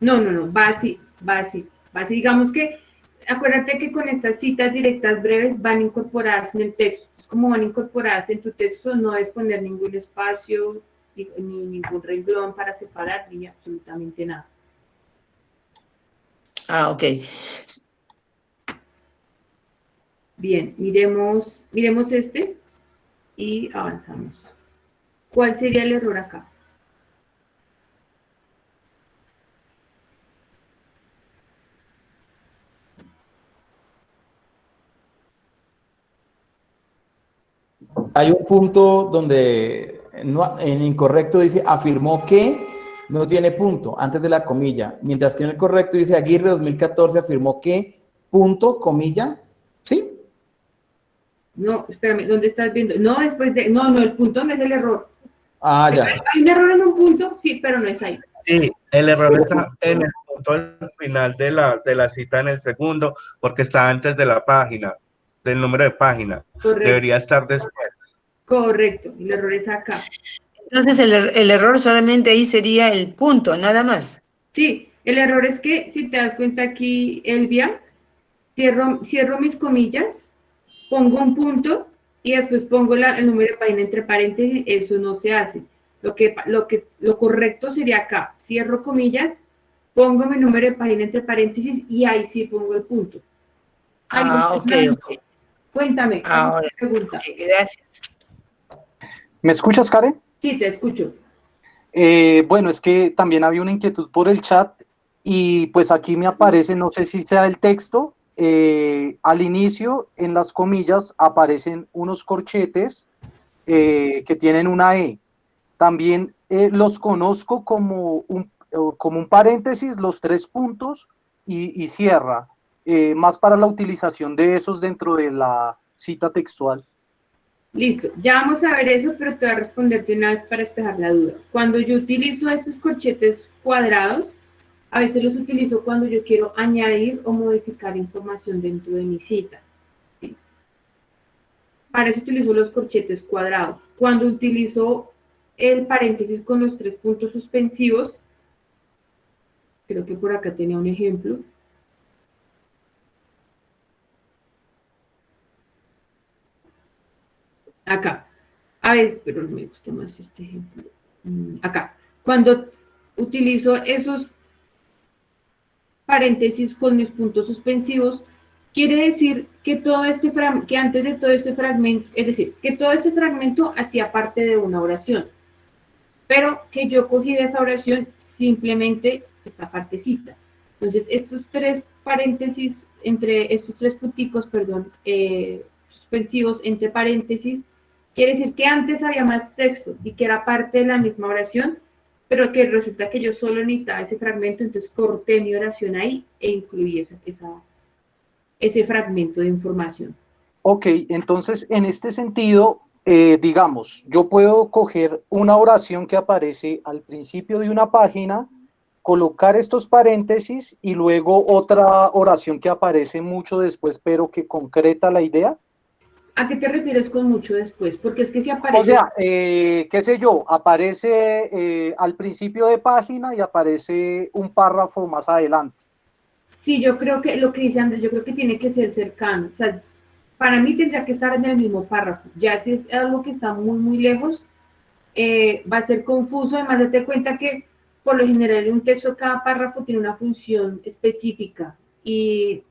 No, va así, va así. Va así, digamos que, acuérdate que con estas citas directas breves van incorporadas en el texto. Como van incorporadas en tu texto, no es poner ningún espacio, ni ningún renglón para separar, ni absolutamente nada. Ah, ok. Bien, miremos este y avanzamos. ¿Cuál sería el error acá? Hay un punto donde en incorrecto dice afirmó que no tiene punto antes de la comilla, mientras que en el correcto dice Aguirre 2014 afirmó que punto, comilla, ¿sí? No, espérame, ¿dónde estás viendo? No, después de, no, el punto no es el error. Ah, ya. ¿Hay un error en un punto? Sí, pero no es ahí. Sí, el error está en el punto al final de la cita en el segundo, porque está antes de la página, del número de página. Correcto. Debería estar después. Correcto, el error es acá. Entonces el error solamente ahí sería el punto, nada más. Sí, el error es que, si te das cuenta aquí, Elvia, cierro mis comillas, pongo un punto y después pongo el número de página entre paréntesis, eso no se hace. Lo correcto sería acá, cierro comillas, pongo mi número de página entre paréntesis y ahí sí pongo el punto. Ah, ok. Cuéntame, Ahora, pregunta. okay, gracias. ¿Me escuchas, Karen? Sí, te escucho. Bueno, es que también había una inquietud por el chat y pues aquí me aparece, no sé si sea el texto, al inicio en las comillas aparecen unos corchetes que tienen una E. También los conozco como un paréntesis, los 3 puntos y cierra, más para la utilización de esos dentro de la cita textual. Listo, ya vamos a ver eso, pero te voy a responder de una vez para despejar la duda. Cuando yo utilizo estos corchetes cuadrados, a veces los utilizo cuando yo quiero añadir o modificar información dentro de mi cita. ¿Sí? Para eso utilizo los corchetes cuadrados. Cuando utilizo el paréntesis con los 3 puntos suspensivos, creo que por acá tenía un ejemplo. Acá. A ver, pero me gusta más este ejemplo. Acá. Cuando utilizo esos paréntesis con mis puntos suspensivos, quiere decir que que antes de todo este fragmento, es decir, que todo este fragmento hacía parte de una oración, pero que yo cogí de esa oración simplemente esta partecita. Entonces, estos 3 paréntesis, entre estos 3 punticos, perdón, suspensivos entre paréntesis, quiere decir que antes había más texto y que era parte de la misma oración, pero que resulta que yo solo necesitaba ese fragmento, entonces corté mi oración ahí e incluí ese fragmento de información. Ok, entonces en este sentido, digamos, yo puedo coger una oración que aparece al principio de una página, colocar estos paréntesis y luego otra oración que aparece mucho después, pero que concreta la idea. ¿A qué te refieres con mucho después? Porque es que si aparece... O sea, qué sé yo, aparece al principio de página y aparece un párrafo más adelante. Sí, yo creo que lo que dice Andrés, yo creo que tiene que ser cercano. O sea, para mí tendría que estar en el mismo párrafo. Ya si es algo que está muy, muy lejos, va a ser confuso. Además, date cuenta que por lo general en un texto cada párrafo tiene una función específica. Y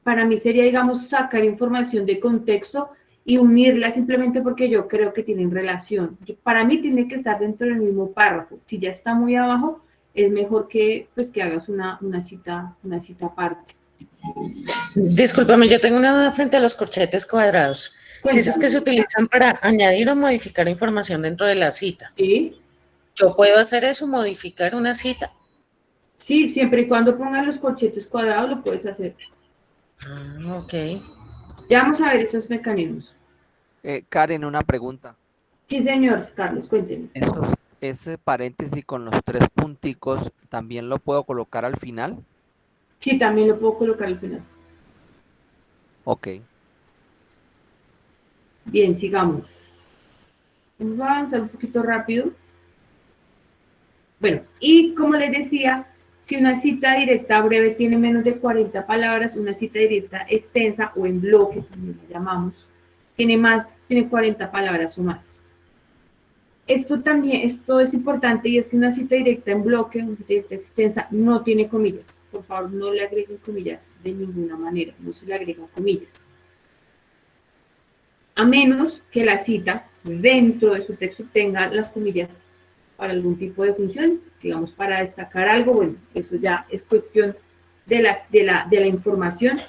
para mí sería, digamos, sacar información de contexto y unirla simplemente porque yo creo que tienen relación. Para mí tiene que estar dentro del mismo párrafo. Si ya está muy abajo, es mejor que, pues, que hagas una cita aparte. Discúlpame, yo tengo una duda frente a los corchetes cuadrados. Cuéntame. Dices que se utilizan para añadir o modificar información dentro de la cita. ¿Sí? ¿Yo puedo hacer eso, modificar una cita? Sí, siempre y cuando pongas los corchetes cuadrados lo puedes hacer. Ah, ok. Ya vamos a ver esos mecanismos. Karen, una pregunta. Sí, señor, Carlos, cuénteme. Ese paréntesis con los 3 punticos, ¿también lo puedo colocar al final? Sí, también lo puedo colocar al final. Ok. Bien, sigamos. Vamos a avanzar un poquito rápido. Bueno, y como les decía, si una cita directa breve tiene menos de 40 palabras, una cita directa extensa o en bloque, también la llamamos, tiene 40 palabras o más. Esto es importante y es que una cita directa en bloque, una cita directa extensa, no tiene comillas. Por favor, no le agreguen comillas de ninguna manera, no se le agregan comillas. A menos que la cita dentro de su texto tenga las comillas para algún tipo de función, digamos, para destacar algo, bueno, eso ya es cuestión de la información,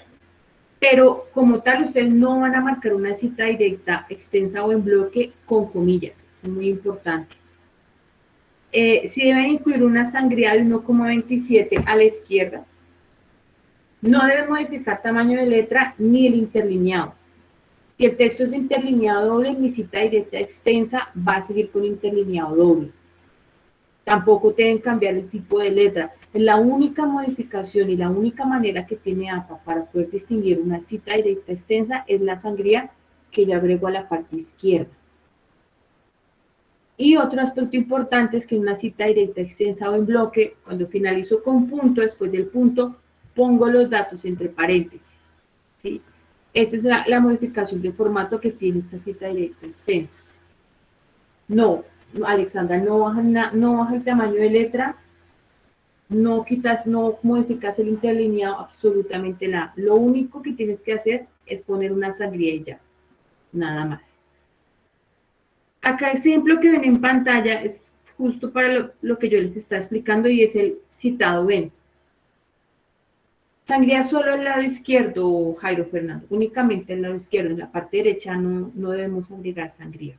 pero como tal, ustedes no van a marcar una cita directa, extensa o en bloque con comillas, es muy importante. Si deben incluir una sangría de 1,27 a la izquierda, no deben modificar tamaño de letra ni el interlineado. Si el texto es de interlineado doble, mi cita directa extensa va a seguir con interlineado doble. Tampoco deben cambiar el tipo de letra. La única modificación y la única manera que tiene APA para poder distinguir una cita directa extensa es la sangría que yo agrego a la parte izquierda. Y otro aspecto importante es que en una cita directa extensa o en bloque, cuando finalizo con punto, después del punto, pongo los datos entre paréntesis. ¿Sí? Esa es la modificación de formato que tiene esta cita directa extensa. No, Alexandra, no baja el tamaño de letra, no modificas el interlineado, absolutamente nada. Lo único que tienes que hacer es poner una sangría y ya, nada más. Acá el ejemplo que ven en pantalla es justo para lo que yo les estaba explicando y es el citado ven. Sangría solo al lado izquierdo, Jairo Fernando, únicamente al lado izquierdo, en la parte derecha no debemos agregar sangría.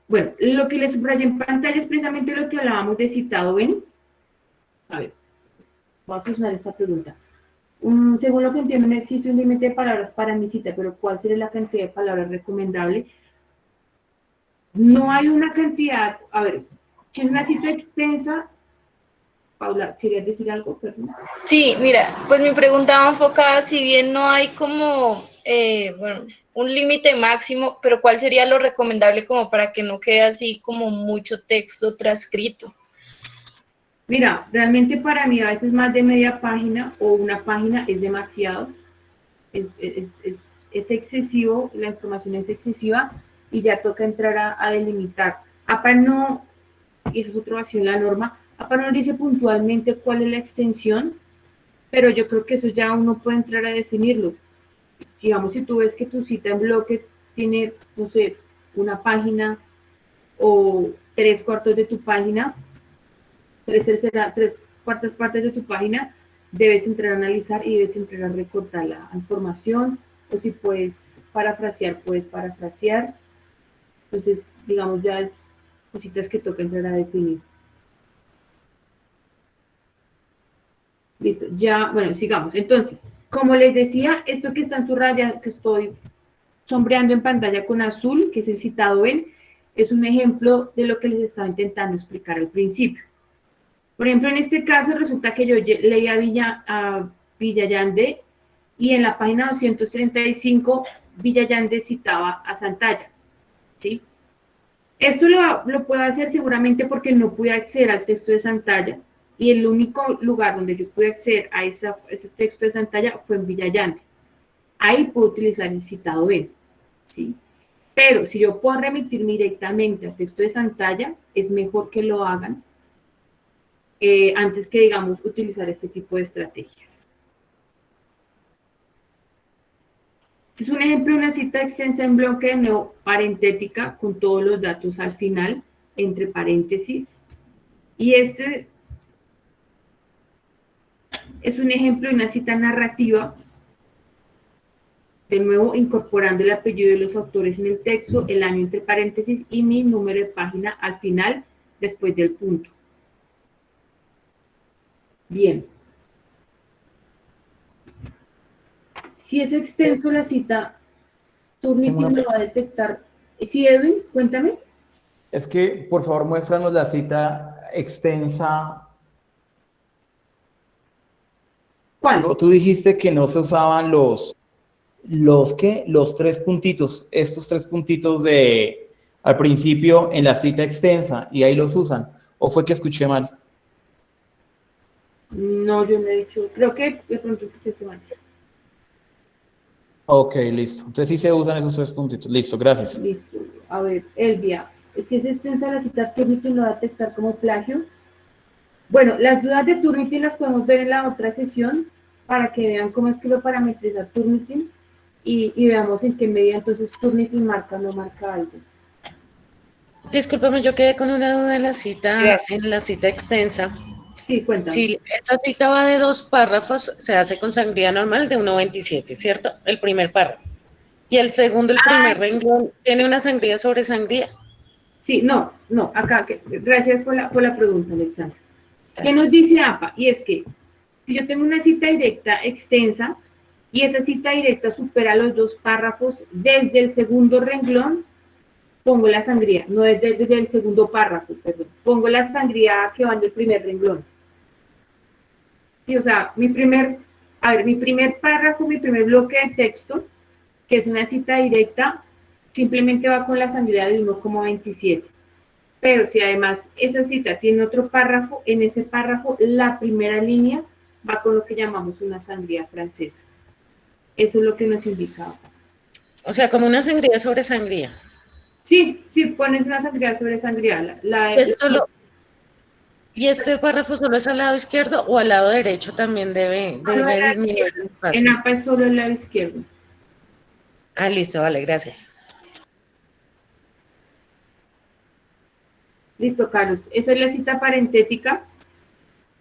Bueno, lo que les subrayé en pantalla es precisamente lo que hablábamos de citado ven. A ver, voy a fusionar esta pregunta. Según lo que entiendo, no existe un límite de palabras para mi cita, pero ¿cuál sería la cantidad de palabras recomendable? No hay una cantidad, a ver, si es una cita extensa, Paula, ¿querías decir algo? Perdón. Sí, mira, pues mi pregunta va enfocada, si bien no hay como bueno, un límite máximo, pero ¿cuál sería lo recomendable como para que no quede así como mucho texto transcrito? Mira, realmente para mí a veces más de media página o una página es demasiado, es excesivo, la información es excesiva y ya toca entrar a delimitar. APA no, y eso es otra opción, la norma, APA no dice puntualmente cuál es la extensión, pero yo creo que eso ya uno puede entrar a definirlo. Digamos, si tú ves que tu cita en bloque tiene, no sé, una página o 3/4 de tu página, 3/4 partes de tu página, debes entrar a analizar y debes entrar a recortar la información, o si puedes parafrasear, puedes parafrasear. Entonces, digamos, ya es cositas que toca entrar a definir. Listo, ya, bueno, sigamos. Entonces, como les decía, esto que está en su raya, que estoy sombreando en pantalla con azul, que es el citado en, es un ejemplo de lo que les estaba intentando explicar al principio. Por ejemplo, en este caso resulta que yo leí a Villayande y en la página 235 Villayande citaba a Santalla, ¿sí? Esto lo puedo hacer seguramente porque no pude acceder al texto de Santalla y el único lugar donde yo pude acceder a ese texto de Santalla fue en Villayande. Ahí puedo utilizar el citado en, ¿sí? Pero si yo puedo remitirme directamente al texto de Santalla, es mejor que lo hagan antes que, digamos, utilizar este tipo de estrategias. Es un ejemplo de una cita extensa en bloque no parentética con todos los datos al final, entre paréntesis. Y este es un ejemplo de una cita narrativa, de nuevo incorporando el apellido de los autores en el texto, el año entre paréntesis y mi número de página al final, después del punto. Bien. Si es extenso la cita, Turnitin lo va a detectar. ¿Sí, Edwin? Cuéntame. Es que, por favor, muéstranos la cita extensa. ¿Cuál? Tú dijiste que no se usaban los tres puntitos, estos 3 puntitos al principio en la cita extensa, y ahí los usan. ¿O fue que escuché mal? No, yo no he dicho. Creo que de pronto escuché mal. Ok, listo. Entonces sí se usan esos 3 puntitos. Listo, gracias. Listo. A ver, Elvia, si es extensa la cita, Turnitin lo va a detectar como plagio. Bueno, las dudas de Turnitin las podemos ver en la otra sesión para que vean cómo es que lo parametriza Turnitin y veamos en qué medida entonces Turnitin marca o no marca algo. Discúlpame, yo quedé con una duda en Gracias. la cita extensa. Sí, cuéntame. Si esa cita va de 2 párrafos, se hace con sangría normal de 1.27, ¿cierto? El primer párrafo. Y el segundo, el primer renglón, tiene una sangría sobre sangría. Sí, no, acá, gracias por la pregunta, Alexandra. ¿Qué nos dice APA? Y es que si yo tengo una cita directa extensa y esa cita directa supera los 2 párrafos, desde el segundo renglón pongo la sangría, no desde el segundo párrafo, perdón, pongo la sangría que va en el primer renglón. Sí, o sea, mi primer párrafo, mi primer bloque de texto, que es una cita directa, simplemente va con la sangría de 1,27. Pero si además esa cita tiene otro párrafo, en ese párrafo la primera línea va con lo que llamamos una sangría francesa. Eso es lo que nos indicaba. O sea, como una sangría sobre sangría. Sí, pones una sangría sobre sangría. ¿Y este párrafo solo es al lado izquierdo o al lado derecho también debe disminuir el espacio? En APA es solo el lado izquierdo. Ah, listo, vale, gracias. Listo, Carlos. Esa es la cita parentética.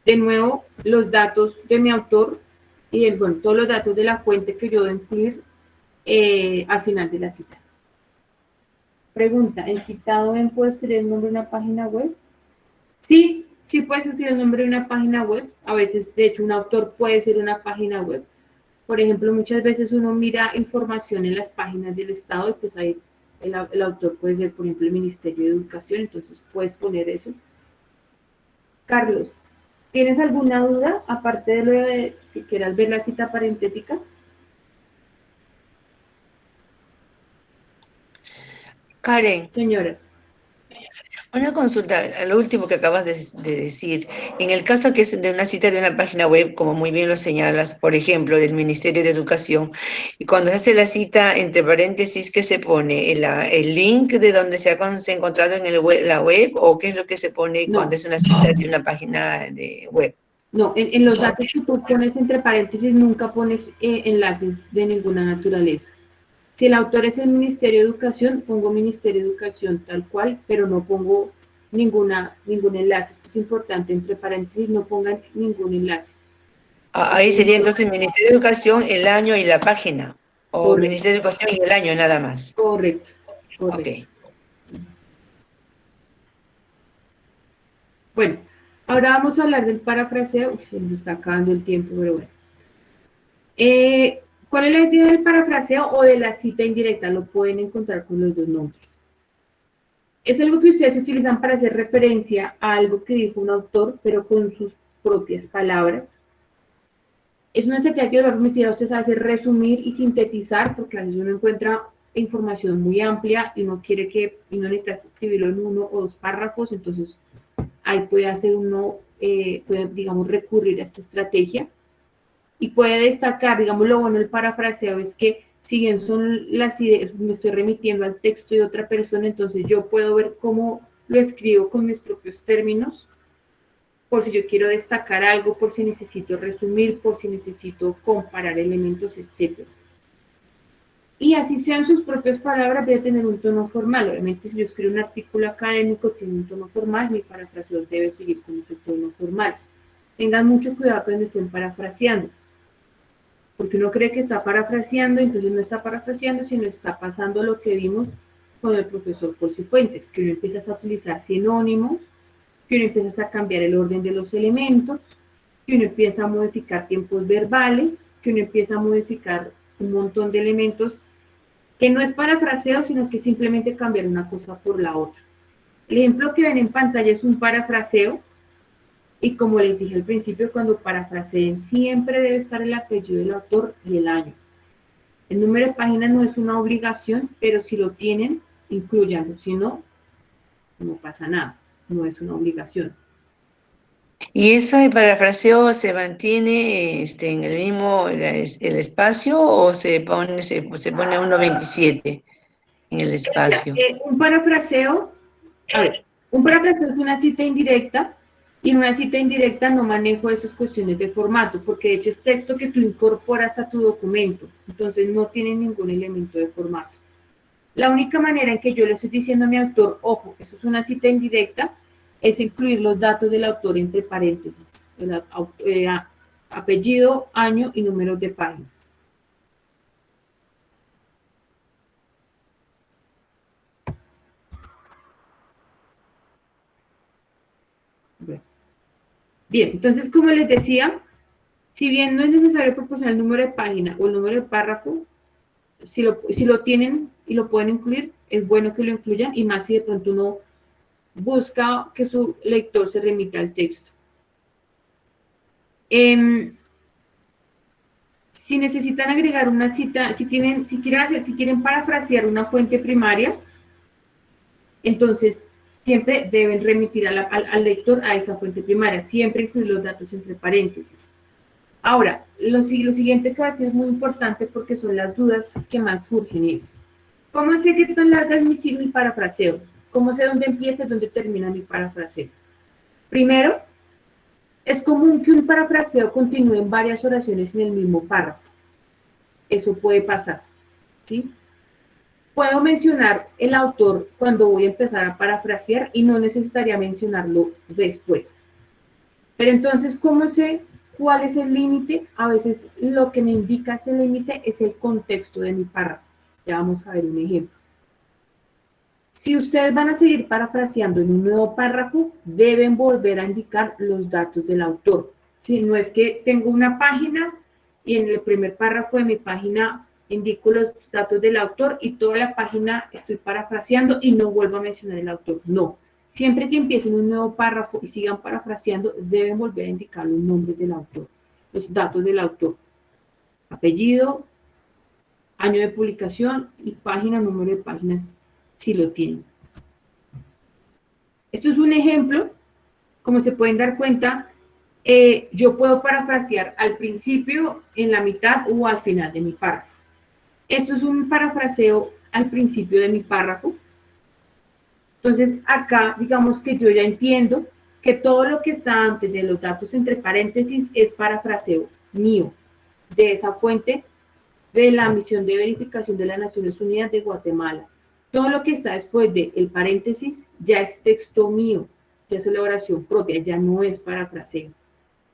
De nuevo, los datos de mi autor y todos los datos de la fuente que yo debo incluir al final de la cita. Pregunta, ¿el citado en puede escribir el nombre de una página web? Sí puedes escribir el nombre de una página web. A veces, de hecho, un autor puede ser una página web. por ejemplo, muchas veces uno mira información en las páginas del Estado y pues ahí el autor puede ser, por ejemplo, el Ministerio de Educación, entonces puedes poner eso. Carlos, ¿tienes alguna duda, aparte de lo de que quieras ver la cita parentética? Karen, Señora. una consulta, a lo último que acabas de decir. En el caso que es de una cita de una página web, como muy bien lo señalas, por ejemplo, del Ministerio de Educación, y cuando se hace la cita, entre paréntesis, ¿qué se pone? ¿El link de donde se ha encontrado en la web o qué es lo que se pone No. cuando es una cita de una página de web? No, en los datos que tú pones entre paréntesis nunca pones enlaces de ninguna naturaleza. Si el autor es el Ministerio de Educación, pongo Ministerio de Educación tal cual, pero no pongo ningún enlace. Esto es importante, entre paréntesis no pongan ningún enlace. Ahí sería entonces Ministerio de Educación, el año y la página, o Correcto. Ministerio de Educación y el año nada más. Correcto, correcto. Okay. Bueno, ahora vamos a hablar del parafraseo. Se nos está acabando el tiempo, pero bueno. ¿Cuál es la idea del parafraseo o de la cita indirecta? Lo pueden encontrar con los dos nombres. Es algo que ustedes utilizan para hacer referencia a algo que dijo un autor, pero con sus propias palabras. Es una estrategia que les va a permitir a ustedes hacer resumir y sintetizar, porque a veces uno encuentra información muy amplia y uno necesita escribirlo en 1 o 2 párrafos, entonces ahí puede hacer uno, puede, digamos, recurrir a esta estrategia. Y puede destacar, digamos, lo bueno del parafraseo es que si bien son las ideas, me estoy remitiendo al texto de otra persona, entonces yo puedo ver cómo lo escribo con mis propios términos, por si yo quiero destacar algo, por si necesito resumir, por si necesito comparar elementos, etc. Y así sean sus propias palabras, debe tener un tono formal. Obviamente, si yo escribo un artículo académico, tiene un tono formal, mi parafraseo debe seguir con ese tono formal. Tengan mucho cuidado cuando estén parafraseando, porque uno cree que está parafraseando, entonces no está parafraseando, sino está pasando lo que vimos con el profesor Porcifuentes, que uno empieza a utilizar sinónimos, que uno empieza a cambiar el orden de los elementos, que uno empieza a modificar tiempos verbales, que uno empieza a modificar un montón de elementos que no es parafraseo, sino que simplemente cambiar una cosa por la otra. El ejemplo que ven en pantalla es un parafraseo, y como les dije al principio, cuando parafraseen siempre debe estar el apellido del autor y el año. El número de página no es una obligación, pero si lo tienen, incluyanlo. Si no, no pasa nada, no es una obligación. ¿Y ese parafraseo se mantiene en el mismo el espacio o se pone 1.27 en el espacio? Un parafraseo es una cita indirecta, y en una cita indirecta no manejo esas cuestiones de formato, porque de hecho es texto que tú incorporas a tu documento, entonces no tiene ningún elemento de formato. La única manera en que yo le estoy diciendo a mi autor, ojo, eso es una cita indirecta, es incluir los datos del autor entre paréntesis, apellido, año y números de páginas. Bien, entonces como les decía, si bien no es necesario proporcionar el número de página o el número de párrafo, si lo tienen y lo pueden incluir, es bueno que lo incluyan, y más si de pronto uno busca que su lector se remita al texto. Si necesitan agregar una cita, si quieren parafrasear una fuente primaria, entonces siempre deben remitir al lector a esa fuente primaria, siempre incluir los datos entre paréntesis. Ahora, lo siguiente que va a ser muy importante porque son las dudas que más surgen es, ¿cómo sé qué tan larga es mi parafraseo? ¿Cómo sé dónde empieza y dónde termina mi parafraseo? Primero, es común que un parafraseo continúe en varias oraciones en el mismo párrafo. Eso puede pasar, ¿sí? Puedo mencionar el autor cuando voy a empezar a parafrasear y no necesitaría mencionarlo después. Pero entonces, ¿cómo sé cuál es el límite? A veces lo que me indica ese límite es el contexto de mi párrafo. Ya vamos a ver un ejemplo. Si ustedes van a seguir parafraseando en un nuevo párrafo, deben volver a indicar los datos del autor. Si no es que tengo una página y en el primer párrafo de mi página indico los datos del autor y toda la página estoy parafraseando y no vuelvo a mencionar el autor. No. Siempre que empiecen un nuevo párrafo y sigan parafraseando, deben volver a indicar los nombres del autor, los datos del autor. Apellido, año de publicación y página, número de páginas, si lo tienen. Esto es un ejemplo. Como se pueden dar cuenta, yo puedo parafrasear al principio, en la mitad o al final de mi párrafo. Esto es un parafraseo al principio de mi párrafo. Entonces, acá, digamos que yo ya entiendo que todo lo que está antes de los datos entre paréntesis es parafraseo mío, de esa fuente de la misión de verificación de las Naciones Unidas de Guatemala. Todo lo que está después del paréntesis ya es texto mío, ya es elaboración propia, ya no es parafraseo.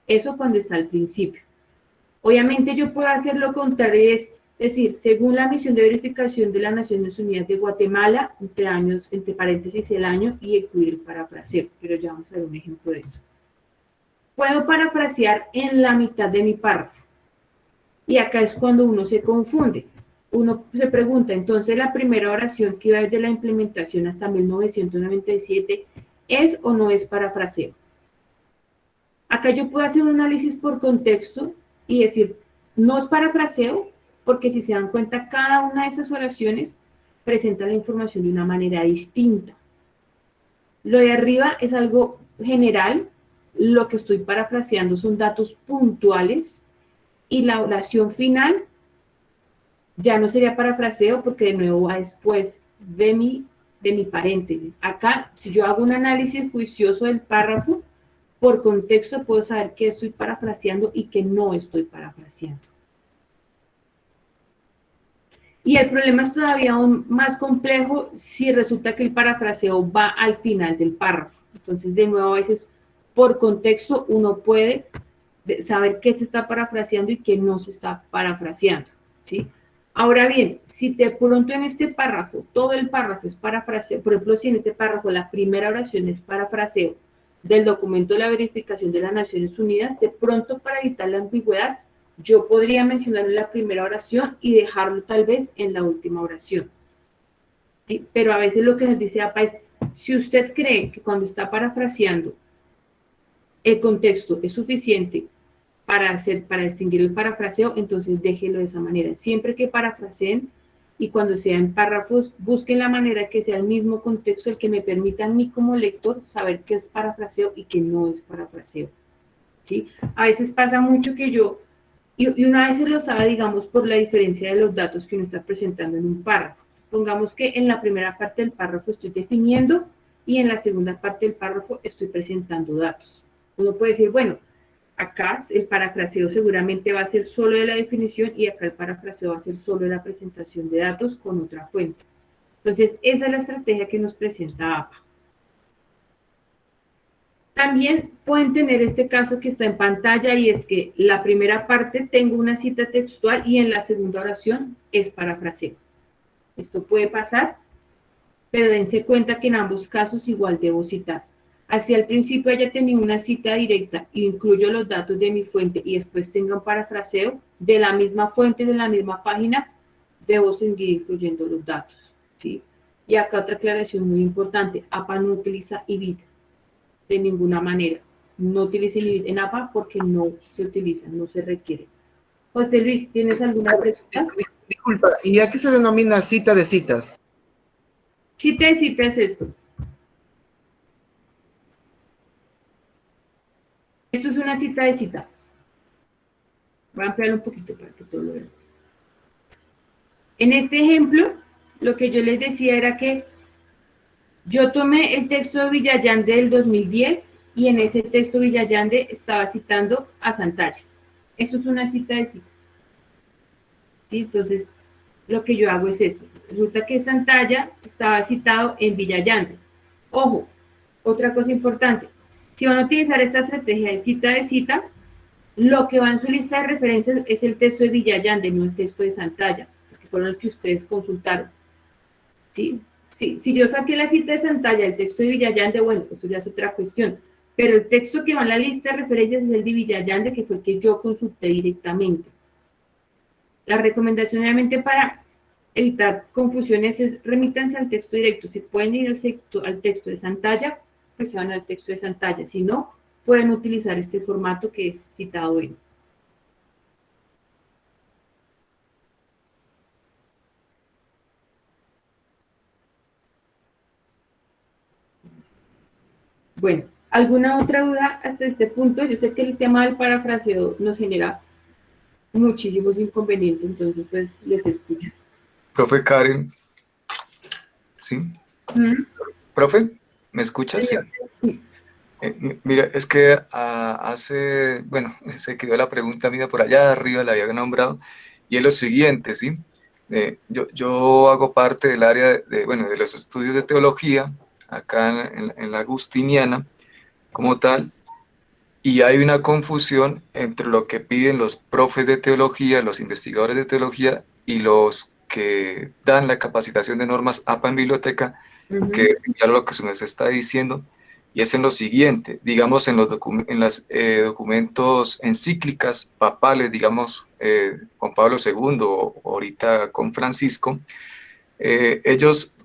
Eso cuando está al principio. Obviamente yo puedo hacer lo contrario, es decir, según la misión de verificación de las Naciones Unidas de Guatemala, entre paréntesis el año y incluir el parafraseo, pero ya vamos a ver un ejemplo de eso. Puedo parafrasear en la mitad de mi párrafo. Y acá es cuando uno se confunde. Uno se pregunta, entonces, la primera oración que iba desde la implementación hasta 1997, ¿es o no es parafraseo? Acá yo puedo hacer un análisis por contexto y decir, no es parafraseo, porque si se dan cuenta, cada una de esas oraciones presenta la información de una manera distinta. Lo de arriba es algo general, lo que estoy parafraseando son datos puntuales, y la oración final ya no sería parafraseo porque de nuevo va después de mi paréntesis. Acá, si yo hago un análisis juicioso del párrafo, por contexto puedo saber qué estoy parafraseando y qué no estoy parafraseando. Y el problema es todavía aún más complejo si resulta que el parafraseo va al final del párrafo. Entonces, de nuevo, a veces por contexto uno puede saber qué se está parafraseando y qué no se está parafraseando, ¿sí? Ahora bien, si de pronto en este párrafo, todo el párrafo es parafraseo, por ejemplo, si en este párrafo la primera oración es parafraseo del documento de la verificación de las Naciones Unidas, de pronto para evitar la ambigüedad, yo podría mencionarlo en la primera oración y dejarlo tal vez en la última oración, ¿sí? Pero a veces lo que nos dice APA es, si usted cree que cuando está parafraseando el contexto es suficiente para distinguir el parafraseo, entonces déjelo de esa manera. Siempre que parafraseen y cuando sean párrafos, busquen la manera que sea el mismo contexto el que me permita a mí como lector saber qué es parafraseo y qué no es parafraseo, ¿sí? A veces pasa mucho que y una vez se lo sabe, digamos, por la diferencia de los datos que uno está presentando en un párrafo. Pongamos que en la primera parte del párrafo estoy definiendo y en la segunda parte del párrafo estoy presentando datos. Uno puede decir, bueno, acá el parafraseo seguramente va a ser solo de la definición y acá el parafraseo va a ser solo de la presentación de datos con otra fuente. Entonces, esa es la estrategia que nos presenta APA. También pueden tener este caso que está en pantalla y es que la primera parte tengo una cita textual y en la segunda oración es parafraseo. Esto puede pasar, pero dense cuenta que en ambos casos igual debo citar. Así al principio haya tenido una cita directa e incluyo los datos de mi fuente y después tenga un parafraseo de la misma fuente, de la misma página, debo seguir incluyendo los datos, ¿sí? Y acá otra aclaración muy importante, APA no utiliza IBIT de ninguna manera. No utilicen IBIT en APA porque no se utiliza, no se requiere. José Luis, ¿tienes alguna pregunta? Disculpa, ¿y a qué se denomina cita de citas? Cita de cita es esto. Esto es una cita de cita. Voy a ampliarlo un poquito para que todo lo vean. En este ejemplo, lo que yo les decía era que yo tomé el texto de Villayande del 2010 y en ese texto Villayande estaba citando a Santalla. Esto es una cita de cita. ¿Sí? Entonces, lo que yo hago es esto. Resulta que Santalla estaba citado en Villayande. Ojo, otra cosa importante. Si van a utilizar esta estrategia de cita, lo que va en su lista de referencias es el texto de Villayande, no el texto de Santalla, porque fueron el que ustedes consultaron. ¿Sí? Si yo saqué la cita de Santalla, el texto de Villayande, bueno, eso ya es otra cuestión. Pero el texto que va en la lista de referencias es el de Villayande, que fue el que yo consulté directamente. La recomendación obviamente para evitar confusiones es remítanse al texto directo. Si pueden ir al texto de Santalla, pues se van al texto de Santalla. Si no, pueden utilizar este formato que es citado en. Bueno, ¿alguna otra duda hasta este punto? Yo sé que el tema del parafraseo nos genera muchísimos inconvenientes, entonces pues les escucho. Profe Karen, ¿sí? Profe, ¿me escuchas? Sí. Mira, es que bueno, se quedó la pregunta mía por allá arriba, la había nombrado, y es lo siguiente, ¿sí? Yo hago parte del área de los estudios de teología, acá en la Agustiniana, como tal, y hay una confusión entre lo que piden los profes de teología, los investigadores de teología, y los que dan la capacitación de normas APA en biblioteca, que es ya lo que se nos está diciendo, y es en lo siguiente, digamos en los documentos encíclicas papales, digamos Juan Pablo II o ahorita con Francisco, ellos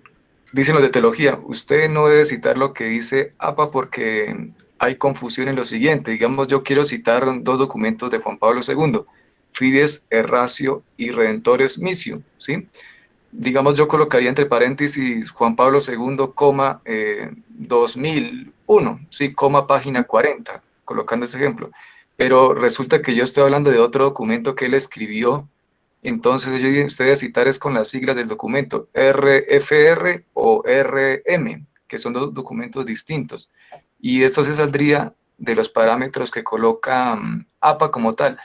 dicen los de teología, usted no debe citar lo que dice APA porque hay confusión en lo siguiente, digamos yo quiero citar dos documentos de Juan Pablo II, Fides Ratio y Redentores Missio, ¿sí? Digamos yo colocaría entre paréntesis Juan Pablo II, 2001, ¿sí? Página 40, colocando ese ejemplo. Pero resulta que yo estoy hablando de otro documento que él escribió, entonces usted debe citar es con las siglas del documento, RFR o RM, que son dos documentos distintos. Y esto se saldría de los parámetros que coloca APA como tal.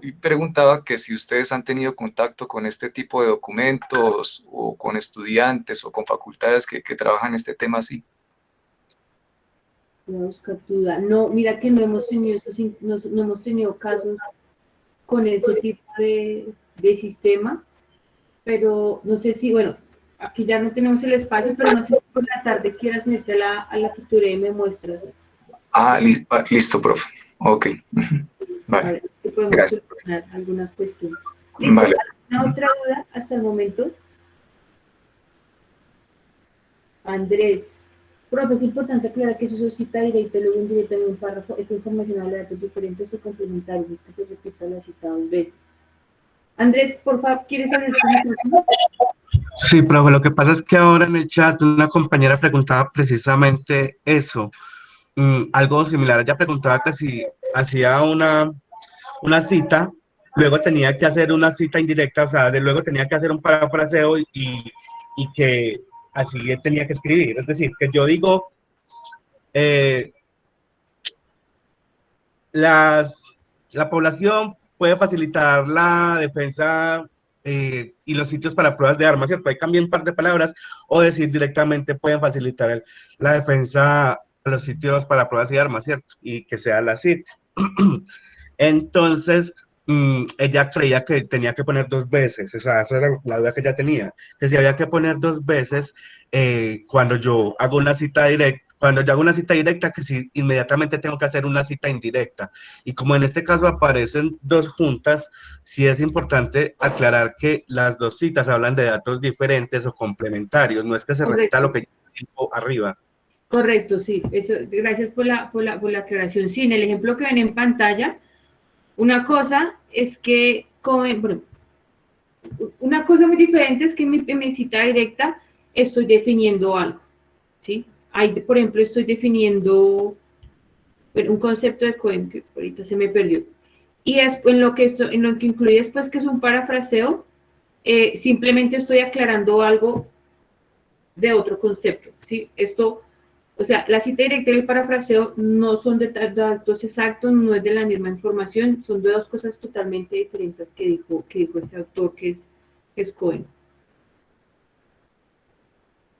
Y preguntaba que si ustedes han tenido contacto con este tipo de documentos o con estudiantes o con facultades que trabajan este tema así. Voy a buscar tu duda. No, mira que no hemos tenido casos con ese tipo de sistema, pero no sé si, bueno, aquí ya no tenemos el espacio, pero no sé si por la tarde quieras meter a la futura y me muestras. Listo, profe. Ok. Vale. A ver, si podemos solucionar alguna cuestión. Vale. ¿Alguna otra duda hasta el momento? Andrés. Profe, es importante aclarar que eso se cita directa y luego indirecta en un párrafo. Esta información habla de datos diferentes o complementarios, es que se repita la cita 2 veces. Andrés, por favor, ¿quieres saber cómo? Sí, profe, lo que pasa es que ahora en el chat una compañera preguntaba precisamente eso. Algo similar, ella preguntaba que si hacía una cita, luego tenía que hacer una cita indirecta, o sea, luego tenía que hacer un parafraseo y que así él tenía que escribir. Es decir, que yo digo, la población puede facilitar la defensa y los sitios para pruebas de armas, ¿cierto? Hay cambiar un par de palabras o decir directamente pueden facilitar la defensa a los sitios para pruebas de armas, ¿cierto? Y que sea la cita. Entonces, ella creía que tenía que poner 2 veces, o sea, esa era la duda que ella tenía, que si había que poner 2 veces cuando yo hago una cita directa, que si inmediatamente tengo que hacer una cita indirecta. Y como en este caso aparecen 2 juntas, sí es importante aclarar que las 2 citas hablan de datos diferentes o complementarios, no es que se repita lo que yo digo arriba. Correcto, sí, eso, gracias por la aclaración. Sí, en el ejemplo que ven en pantalla, una cosa es que, una cosa muy diferente es que en mi cita directa estoy definiendo algo, ¿sí? Ahí, por ejemplo, estoy definiendo un concepto de Cohen, que ahorita se me perdió. Y después, en lo que incluye después, que es un parafraseo, simplemente estoy aclarando algo de otro concepto, ¿sí? Esto, o sea, la cita directa y el parafraseo no son de datos exactos, no es de la misma información, son de 2 cosas totalmente diferentes que dijo este autor, que es Cohen.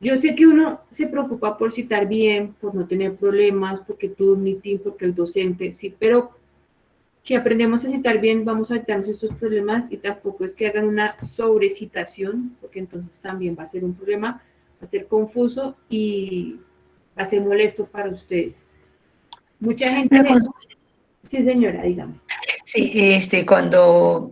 Yo sé que uno se preocupa por citar bien, por no tener problemas, porque tú, mi team, porque el docente, sí, pero si aprendemos a citar bien, vamos a evitarnos estos problemas y tampoco es que hagan una sobrecitación, porque entonces también va a ser un problema, va a ser confuso y va a ser molesto para ustedes. Mucha gente... Sí, señora, dígame. Sí, cuando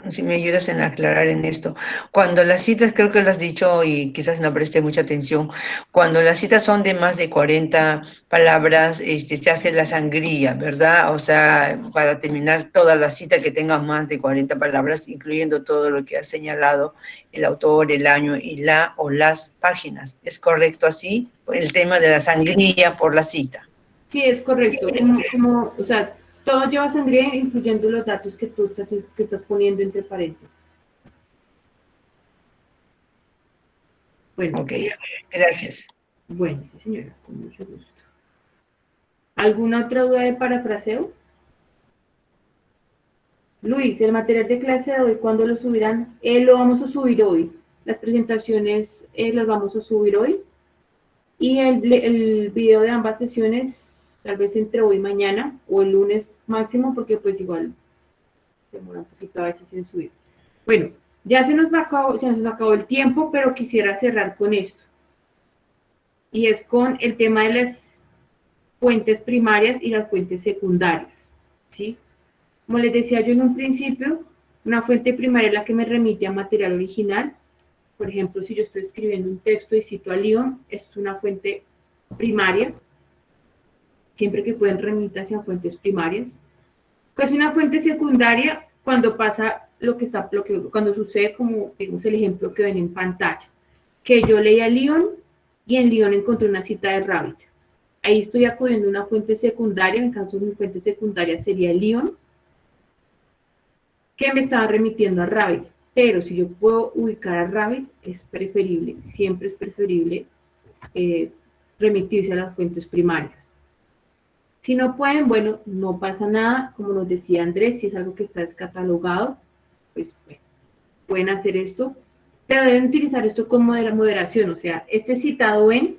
Si me ayudas en aclarar en esto. Cuando las citas, creo que lo has dicho y quizás no presté mucha atención, cuando las citas son de más de 40 palabras, se hace la sangría, ¿verdad? O sea, para terminar toda la cita que tenga más de 40 palabras, incluyendo todo lo que ha señalado el autor, el año y la o las páginas. ¿Es correcto así? El tema de la sangría por la cita. Sí, es correcto. O sea, todo lleva sangría, incluyendo los datos que tú estás poniendo entre paréntesis. Bueno. Ok, gracias. Bueno, sí, señora, con mucho gusto. ¿Alguna otra duda de parafraseo? Luis, el material de clase de hoy, ¿cuándo lo subirán? Lo vamos a subir hoy. Las presentaciones las vamos a subir hoy. Y el video de ambas sesiones, tal vez entre hoy y mañana, o el lunes máximo, porque pues igual demora un poquito a veces en subir. Bueno, ya se nos acabó el tiempo, pero quisiera cerrar con esto. Y es con el tema de las fuentes primarias y las fuentes secundarias, ¿sí? Como les decía yo en un principio, una fuente primaria es la que me remite a material original. Por ejemplo, si yo estoy escribiendo un texto y cito a Lyon, esto es una fuente primaria. Siempre que pueden remitir hacia fuentes primarias. Pues una fuente secundaria cuando pasa cuando sucede como vimos el ejemplo que ven en pantalla, que yo leí a Lyon y en Lyon encontré una cita de Rabbit. Ahí estoy acudiendo a una fuente secundaria, en caso de mi fuente secundaria sería Lyon, que me estaba remitiendo a Rabbit. Pero si yo puedo ubicar a Rabbit, es preferible, siempre es preferible remitirse a las fuentes primarias. Si no pueden, bueno, no pasa nada, como nos decía Andrés, si es algo que está descatalogado, pues bueno, pueden hacer esto, pero deben utilizar esto con moderación, o sea, este citado en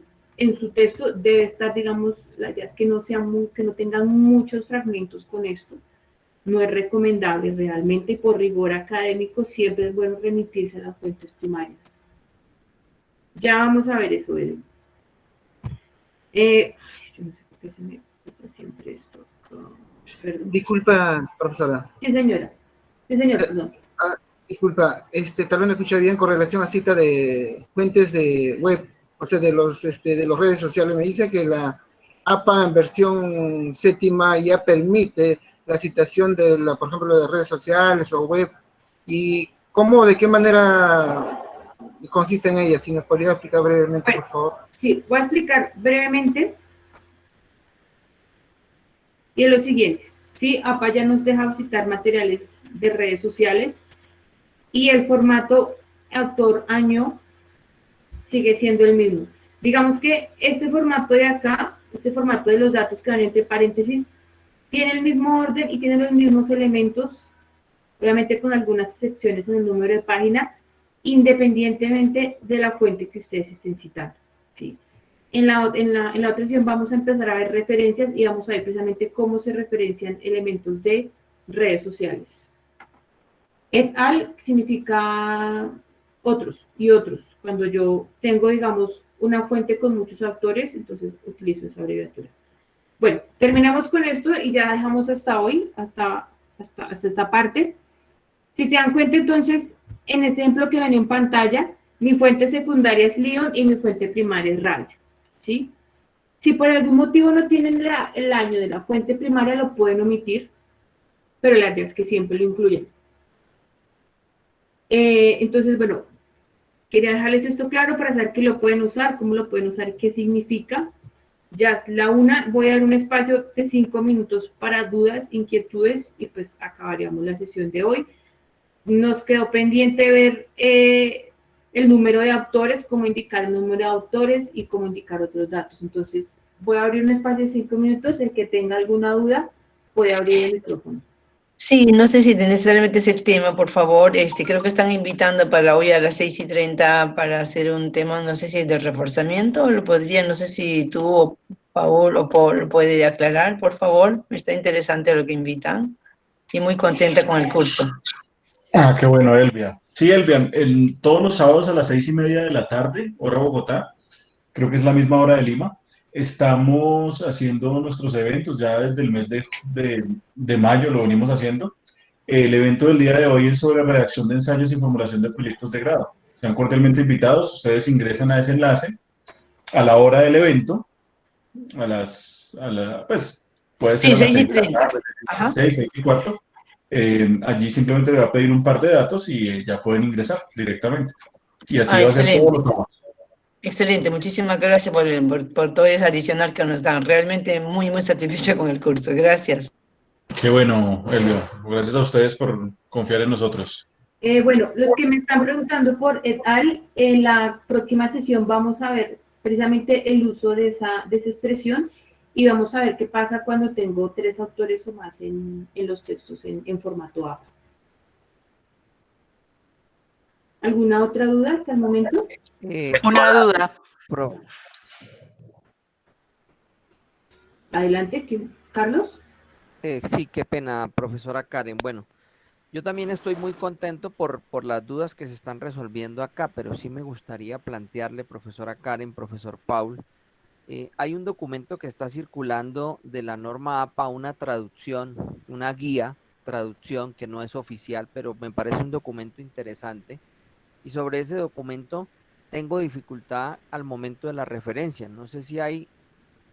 su texto debe estar, digamos, la idea es que no tengan muchos fragmentos con esto, no es recomendable realmente, por rigor académico siempre es bueno remitirse a las fuentes primarias. Ya vamos a ver eso, Belén. Yo no sé por qué se me pasa siempre esto. Perdón. Disculpa, profesora. Sí, señora. Sí, señor, perdón. Disculpa, tal vez no escuché bien con relación a cita de fuentes de web, o sea, de los redes sociales. Me dice que la APA en versión séptima ya permite la citación de por ejemplo, de redes sociales o web. ¿Y cómo, de qué manera consiste en ella? Si nos podría explicar brevemente, por favor. Sí, voy a explicar brevemente. Y es lo siguiente, ¿sí? APA ya nos deja citar materiales de redes sociales y el formato autor-año sigue siendo el mismo. Digamos que este formato de acá, este formato de los datos que van entre paréntesis, tiene el mismo orden y tiene los mismos elementos, obviamente con algunas excepciones en el número de página, independientemente de la fuente que ustedes estén citando, ¿sí? En la otra sesión vamos a empezar a ver referencias y vamos a ver precisamente cómo se referencian elementos de redes sociales. Et al significa otros y otros. Cuando yo tengo, digamos, una fuente con muchos autores, entonces utilizo esa abreviatura. Bueno, terminamos con esto y ya dejamos hasta hoy, hasta esta parte. Si se dan cuenta, entonces, en este ejemplo que ven en pantalla, mi fuente secundaria es Lyon y mi fuente primaria es Rabbit, ¿sí? Si por algún motivo no tienen el año de la fuente primaria, lo pueden omitir, pero la idea es que siempre lo incluyen. Entonces, bueno, quería dejarles esto claro para saber que lo pueden usar, cómo lo pueden usar, qué significa. Ya es la una, voy a dar un espacio de 5 minutos para dudas, inquietudes y pues acabaríamos la sesión de hoy. Nos quedó pendiente ver el número de autores, cómo indicar el número de autores y cómo indicar otros datos. Entonces, voy a abrir un espacio de 5 minutos. El que tenga alguna duda puede abrir el micrófono. Sí, no sé si necesariamente es el tema, por favor. Creo que están invitando para hoy a las 6:30 para hacer un tema, no sé si de reforzamiento, o lo podría, no sé si tú o Paul o Paul lo puede aclarar, por favor. Está interesante lo que invitan y muy contenta con el curso. Ah, qué bueno, Elvia. Sí, Elvia, todos los sábados a las 6:30 de la tarde, hora Bogotá, creo que es la misma hora de Lima, estamos haciendo nuestros eventos, ya desde el mes de mayo lo venimos haciendo. El evento del día de hoy es sobre redacción de ensayos y formulación de proyectos de grado. Están cordialmente invitados, ustedes ingresan a ese enlace a la hora del evento, pues puede ser Sí, a las 6 y 6 de la 30. tarde, Ajá. 6 y cuarto. Allí simplemente le va a pedir un par de datos y ya pueden ingresar directamente. Y así va a ser todo Excelente. lo que vamos. Excelente, muchísimas gracias por todo ese adicional que nos dan. Realmente muy, muy satisfecha con el curso. Gracias. Qué bueno, Elvio. Gracias a ustedes por confiar en nosotros. Bueno, los que me están preguntando por et al, en la próxima sesión vamos a ver precisamente el uso de esa expresión y vamos a ver qué pasa cuando tengo 3 autores o más en los textos en formato APA. ¿Alguna otra duda hasta el momento? Una duda. Adelante, Carlos. Sí, qué pena, profesora Karen. Bueno, yo también estoy muy contento por las dudas que se están resolviendo acá, pero sí me gustaría plantearle, profesora Karen, profesor Paul, hay un documento que está circulando de la norma APA, una traducción, una guía, traducción que no es oficial, pero me parece un documento interesante. Y sobre ese documento tengo dificultad al momento de la referencia. No sé si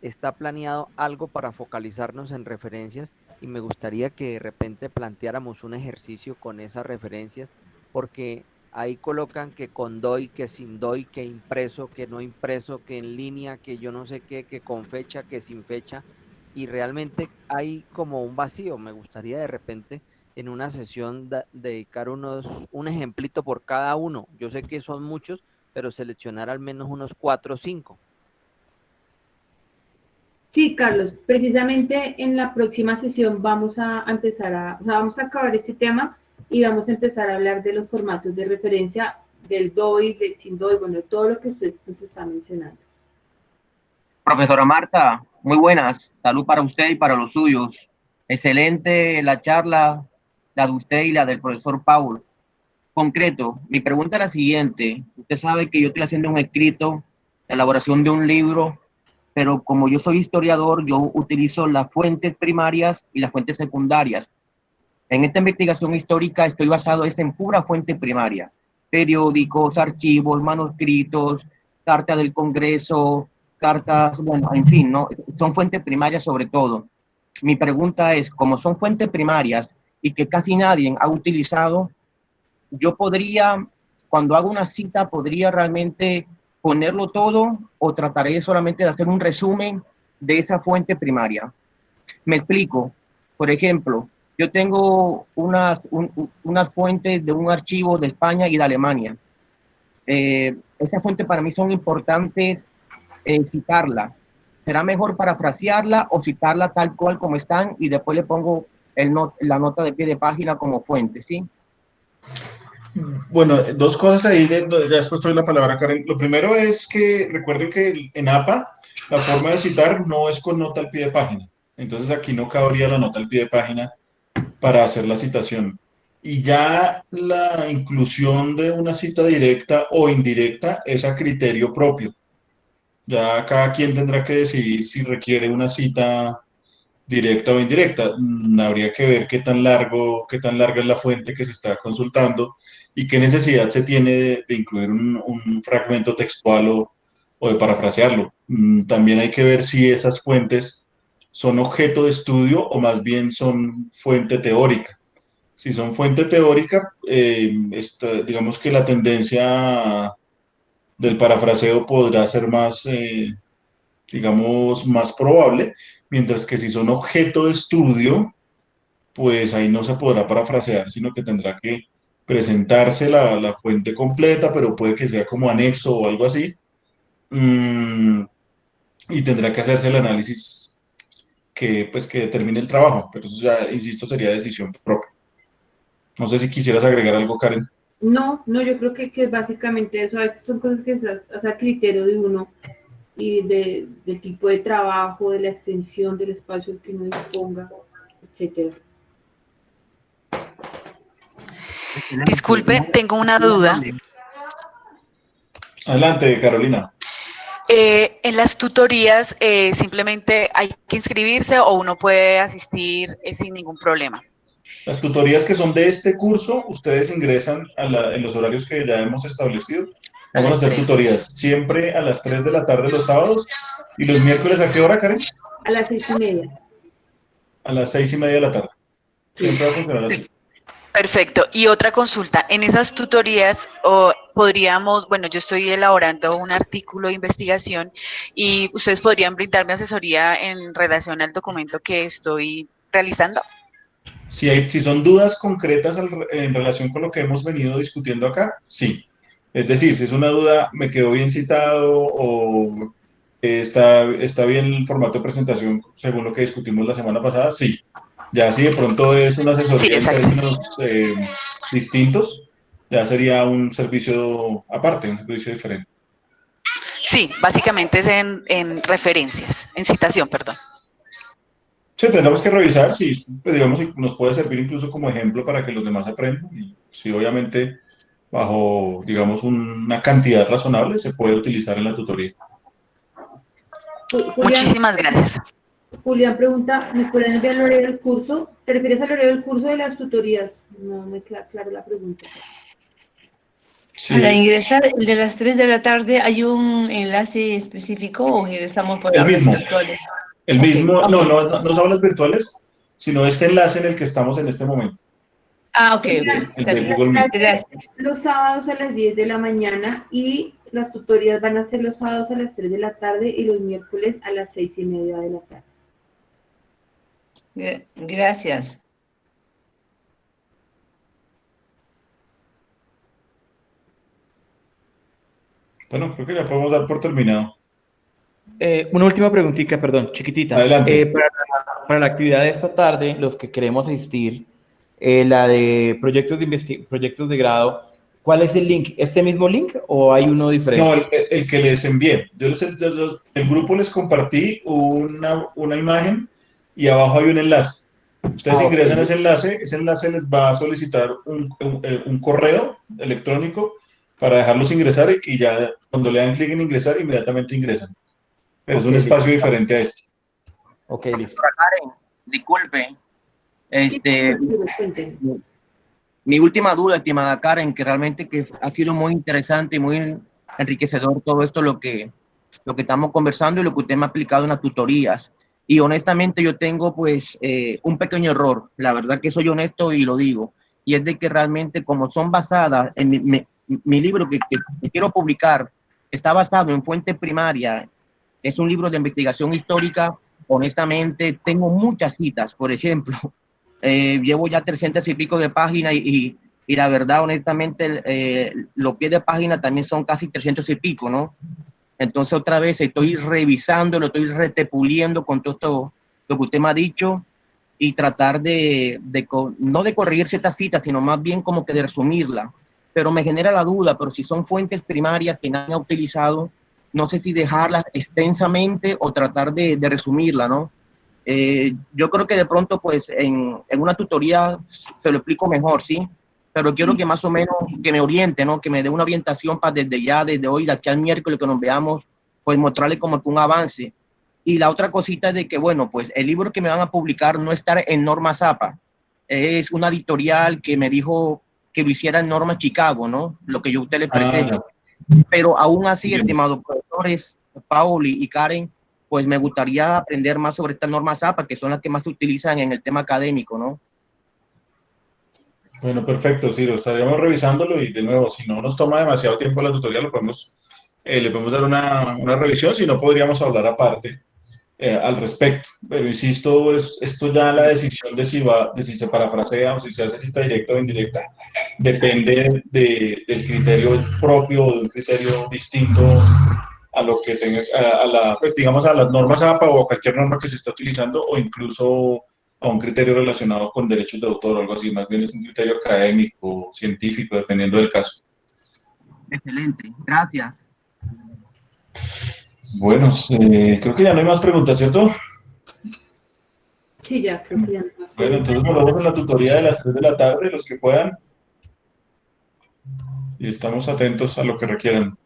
está planeado algo para focalizarnos en referencias y me gustaría que de repente planteáramos un ejercicio con esas referencias, porque ahí colocan que con DOI, que sin DOI, que impreso, que no impreso, que en línea, que yo no sé qué, que con fecha, que sin fecha, y realmente hay como un vacío. Me gustaría de repente en una sesión dedicar un ejemplito por cada uno. Yo sé que son muchos, pero seleccionar al menos unos 4 o 5. Sí, Carlos, precisamente en la próxima sesión vamos a empezar vamos a acabar este tema y vamos a empezar a hablar de los formatos de referencia, del DOI, del sin DOI, bueno, todo lo que usted nos está mencionando. Profesora Marta, muy buenas. Salud para usted y para los suyos. Excelente la charla, la de usted y la del profesor Paul. Concreto, mi pregunta es la siguiente. Usted sabe que yo estoy haciendo un escrito, la elaboración de un libro, pero como yo soy historiador, yo utilizo las fuentes primarias y las fuentes secundarias. En esta investigación histórica estoy basado en pura fuente primaria. Periódicos, archivos, manuscritos, carta del Congreso, cartas, bueno, en fin, ¿no? Son fuentes primarias sobre todo. Mi pregunta es, como son fuentes primarias y que casi nadie ha utilizado, yo podría, cuando hago una cita, podría realmente ponerlo todo o trataré solamente de hacer un resumen de esa fuente primaria. Me explico. Por ejemplo, yo tengo unas fuentes de un archivo de España y de Alemania. Esas fuentes para mí son importantes citarla. ¿Será mejor parafrasearla o citarla tal cual como están y después le pongo la nota de pie de página como fuente, sí? Bueno, dos cosas ahí, ya después doy la palabra a Karen. Lo primero es que recuerden que en APA la forma de citar no es con nota al pie de página. Entonces aquí no cabría la nota al pie de página para hacer la citación. Y ya la inclusión de una cita directa o indirecta es a criterio propio. Ya cada quien tendrá que decidir si requiere una cita directa o indirecta. Habría que ver qué tan larga es la fuente que se está consultando y qué necesidad se tiene de incluir un fragmento textual o de parafrasearlo. También hay que ver si esas fuentes son objeto de estudio o más bien son fuente teórica. Si son fuente teórica, digamos que la tendencia del parafraseo podrá ser más, digamos, más probable, mientras que si son objeto de estudio, pues ahí no se podrá parafrasear, sino que tendrá que presentarse la fuente completa, pero puede que sea como anexo o algo así, y tendrá que hacerse el análisis pues, que determine el trabajo, pero eso ya, insisto, sería decisión propia. No sé si quisieras agregar algo, Karen. No, yo creo que es básicamente eso. A veces son cosas que es a criterio de uno y del tipo de trabajo, de la extensión del espacio que uno disponga, etcétera. Disculpe, tengo una duda. Adelante, Carolina. En las tutorías simplemente hay que inscribirse o uno puede asistir sin ningún problema. Las tutorías que son de este curso, ustedes ingresan en los horarios que ya hemos establecido. Vamos a hacer tutorías siempre a las 3 de la tarde los sábados. ¿Y los miércoles a qué hora, Karen? A las 6:30. A las 6:30 de la tarde. Siempre va a funcionar así. Perfecto. Y otra consulta, en esas tutorías podríamos, bueno, yo estoy elaborando un artículo de investigación y ustedes podrían brindarme asesoría en relación al documento que estoy realizando. Si son dudas concretas en relación con lo que hemos venido discutiendo acá, sí. Es decir, si es una duda, me quedó bien citado o está bien el formato de presentación según lo que discutimos la semana pasada, sí. Ya si de pronto es una asesoría en términos distintos, ya sería un servicio aparte, un servicio diferente. Sí, básicamente es en referencias, en citación, perdón. Sí, tendremos que revisar si, pues, digamos, si nos puede servir incluso como ejemplo para que los demás aprendan. Y si obviamente bajo, digamos, una cantidad razonable se puede utilizar en la tutoría. Muchísimas gracias. Julián pregunta, ¿me pueden enviar el horario del curso? ¿Te refieres al horario del curso de las tutorías? No me queda clara la pregunta. Sí. Para ingresar el de las 3 de la tarde, ¿hay un enlace específico o ingresamos por El aulas mismo. virtuales? El Okay, mismo, okay. no son aulas virtuales, sino este enlace en el que estamos en este momento. Ah, ok. El de Google Meet. Gracias. Los sábados a las 10 de la mañana y las tutorías van a ser los sábados a las 3 de la tarde y los miércoles a las 6:30 de la tarde. Gracias. Bueno, creo que ya podemos dar por terminado. Una última preguntita, perdón, chiquitita. Adelante. Para la actividad de esta tarde, los que queremos asistir, la de proyectos de grado, ¿cuál es el link? ¿Este mismo link o hay uno diferente? No, el que les envié. El grupo les compartí una imagen y abajo hay un enlace. Ustedes ingresan a ese enlace les va a solicitar un correo electrónico para dejarlos ingresar y ya cuando le dan clic en ingresar, inmediatamente ingresan. Pero es un espacio diferente a este. Ok, listo. Karen, disculpe. Mi última duda, estimada Karen, que realmente que ha sido muy interesante y muy enriquecedor todo esto, lo que estamos conversando y lo que usted me ha explicado en las tutorías. Y honestamente yo tengo pues un pequeño error, la verdad que soy honesto y lo digo, y es de que realmente como son basadas en mi libro que quiero publicar, está basado en fuente primaria, es un libro de investigación histórica, honestamente tengo muchas citas, por ejemplo, llevo ya 300 y pico de páginas y la verdad, honestamente, los pies de página también son casi 300 y pico, ¿no? Entonces, otra vez estoy revisando, lo estoy retepuliendo con todo esto, lo que usted me ha dicho y tratar no de corregir ciertas citas, sino más bien como que de resumirla. Pero me genera la duda, pero si son fuentes primarias que nadie ha utilizado, no sé si dejarlas extensamente o tratar de resumirla, ¿no? Yo creo que de pronto, pues, en una tutoría se lo explico mejor, ¿sí? Pero quiero que más o menos que me oriente, ¿no? Que me dé una orientación para desde hoy, de aquí al miércoles que nos veamos, pues mostrarle como que un avance. Y la otra cosita es de que, bueno, pues el libro que me van a publicar no está en Norma Zapa. Es una editorial que me dijo que lo hiciera en Norma Chicago, ¿no? Lo que yo a usted le presento. Pero aún así, estimados profesores, Pauli y Karen, pues me gustaría aprender más sobre estas normas APA, que son las que más se utilizan en el tema académico, ¿no? Bueno, perfecto, Ciro. Estaríamos revisándolo y de nuevo, si no nos toma demasiado tiempo la tutoría, le podemos dar una revisión, si no podríamos hablar aparte al respecto. Pero insisto, esto ya la decisión de si se parafrasea o si se hace cita directa o indirecta, depende del criterio propio o de un criterio distinto a lo que tenga, pues digamos a las normas APA o a cualquier norma que se está utilizando o incluso a un criterio relacionado con derechos de autor o algo así, más bien es un criterio académico, científico, dependiendo del caso. Excelente, gracias. Bueno, creo que ya no hay más preguntas, ¿cierto? Sí, ya, creo que ya no hay más preguntas. Bueno, entonces nos vemos en la tutoría de las 3 de la tarde, los que puedan. Y estamos atentos a lo que requieran.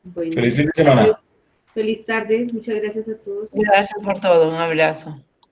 Bueno, Feliz fin de semana. Feliz tarde, muchas gracias a todos. Gracias por todo, un abrazo.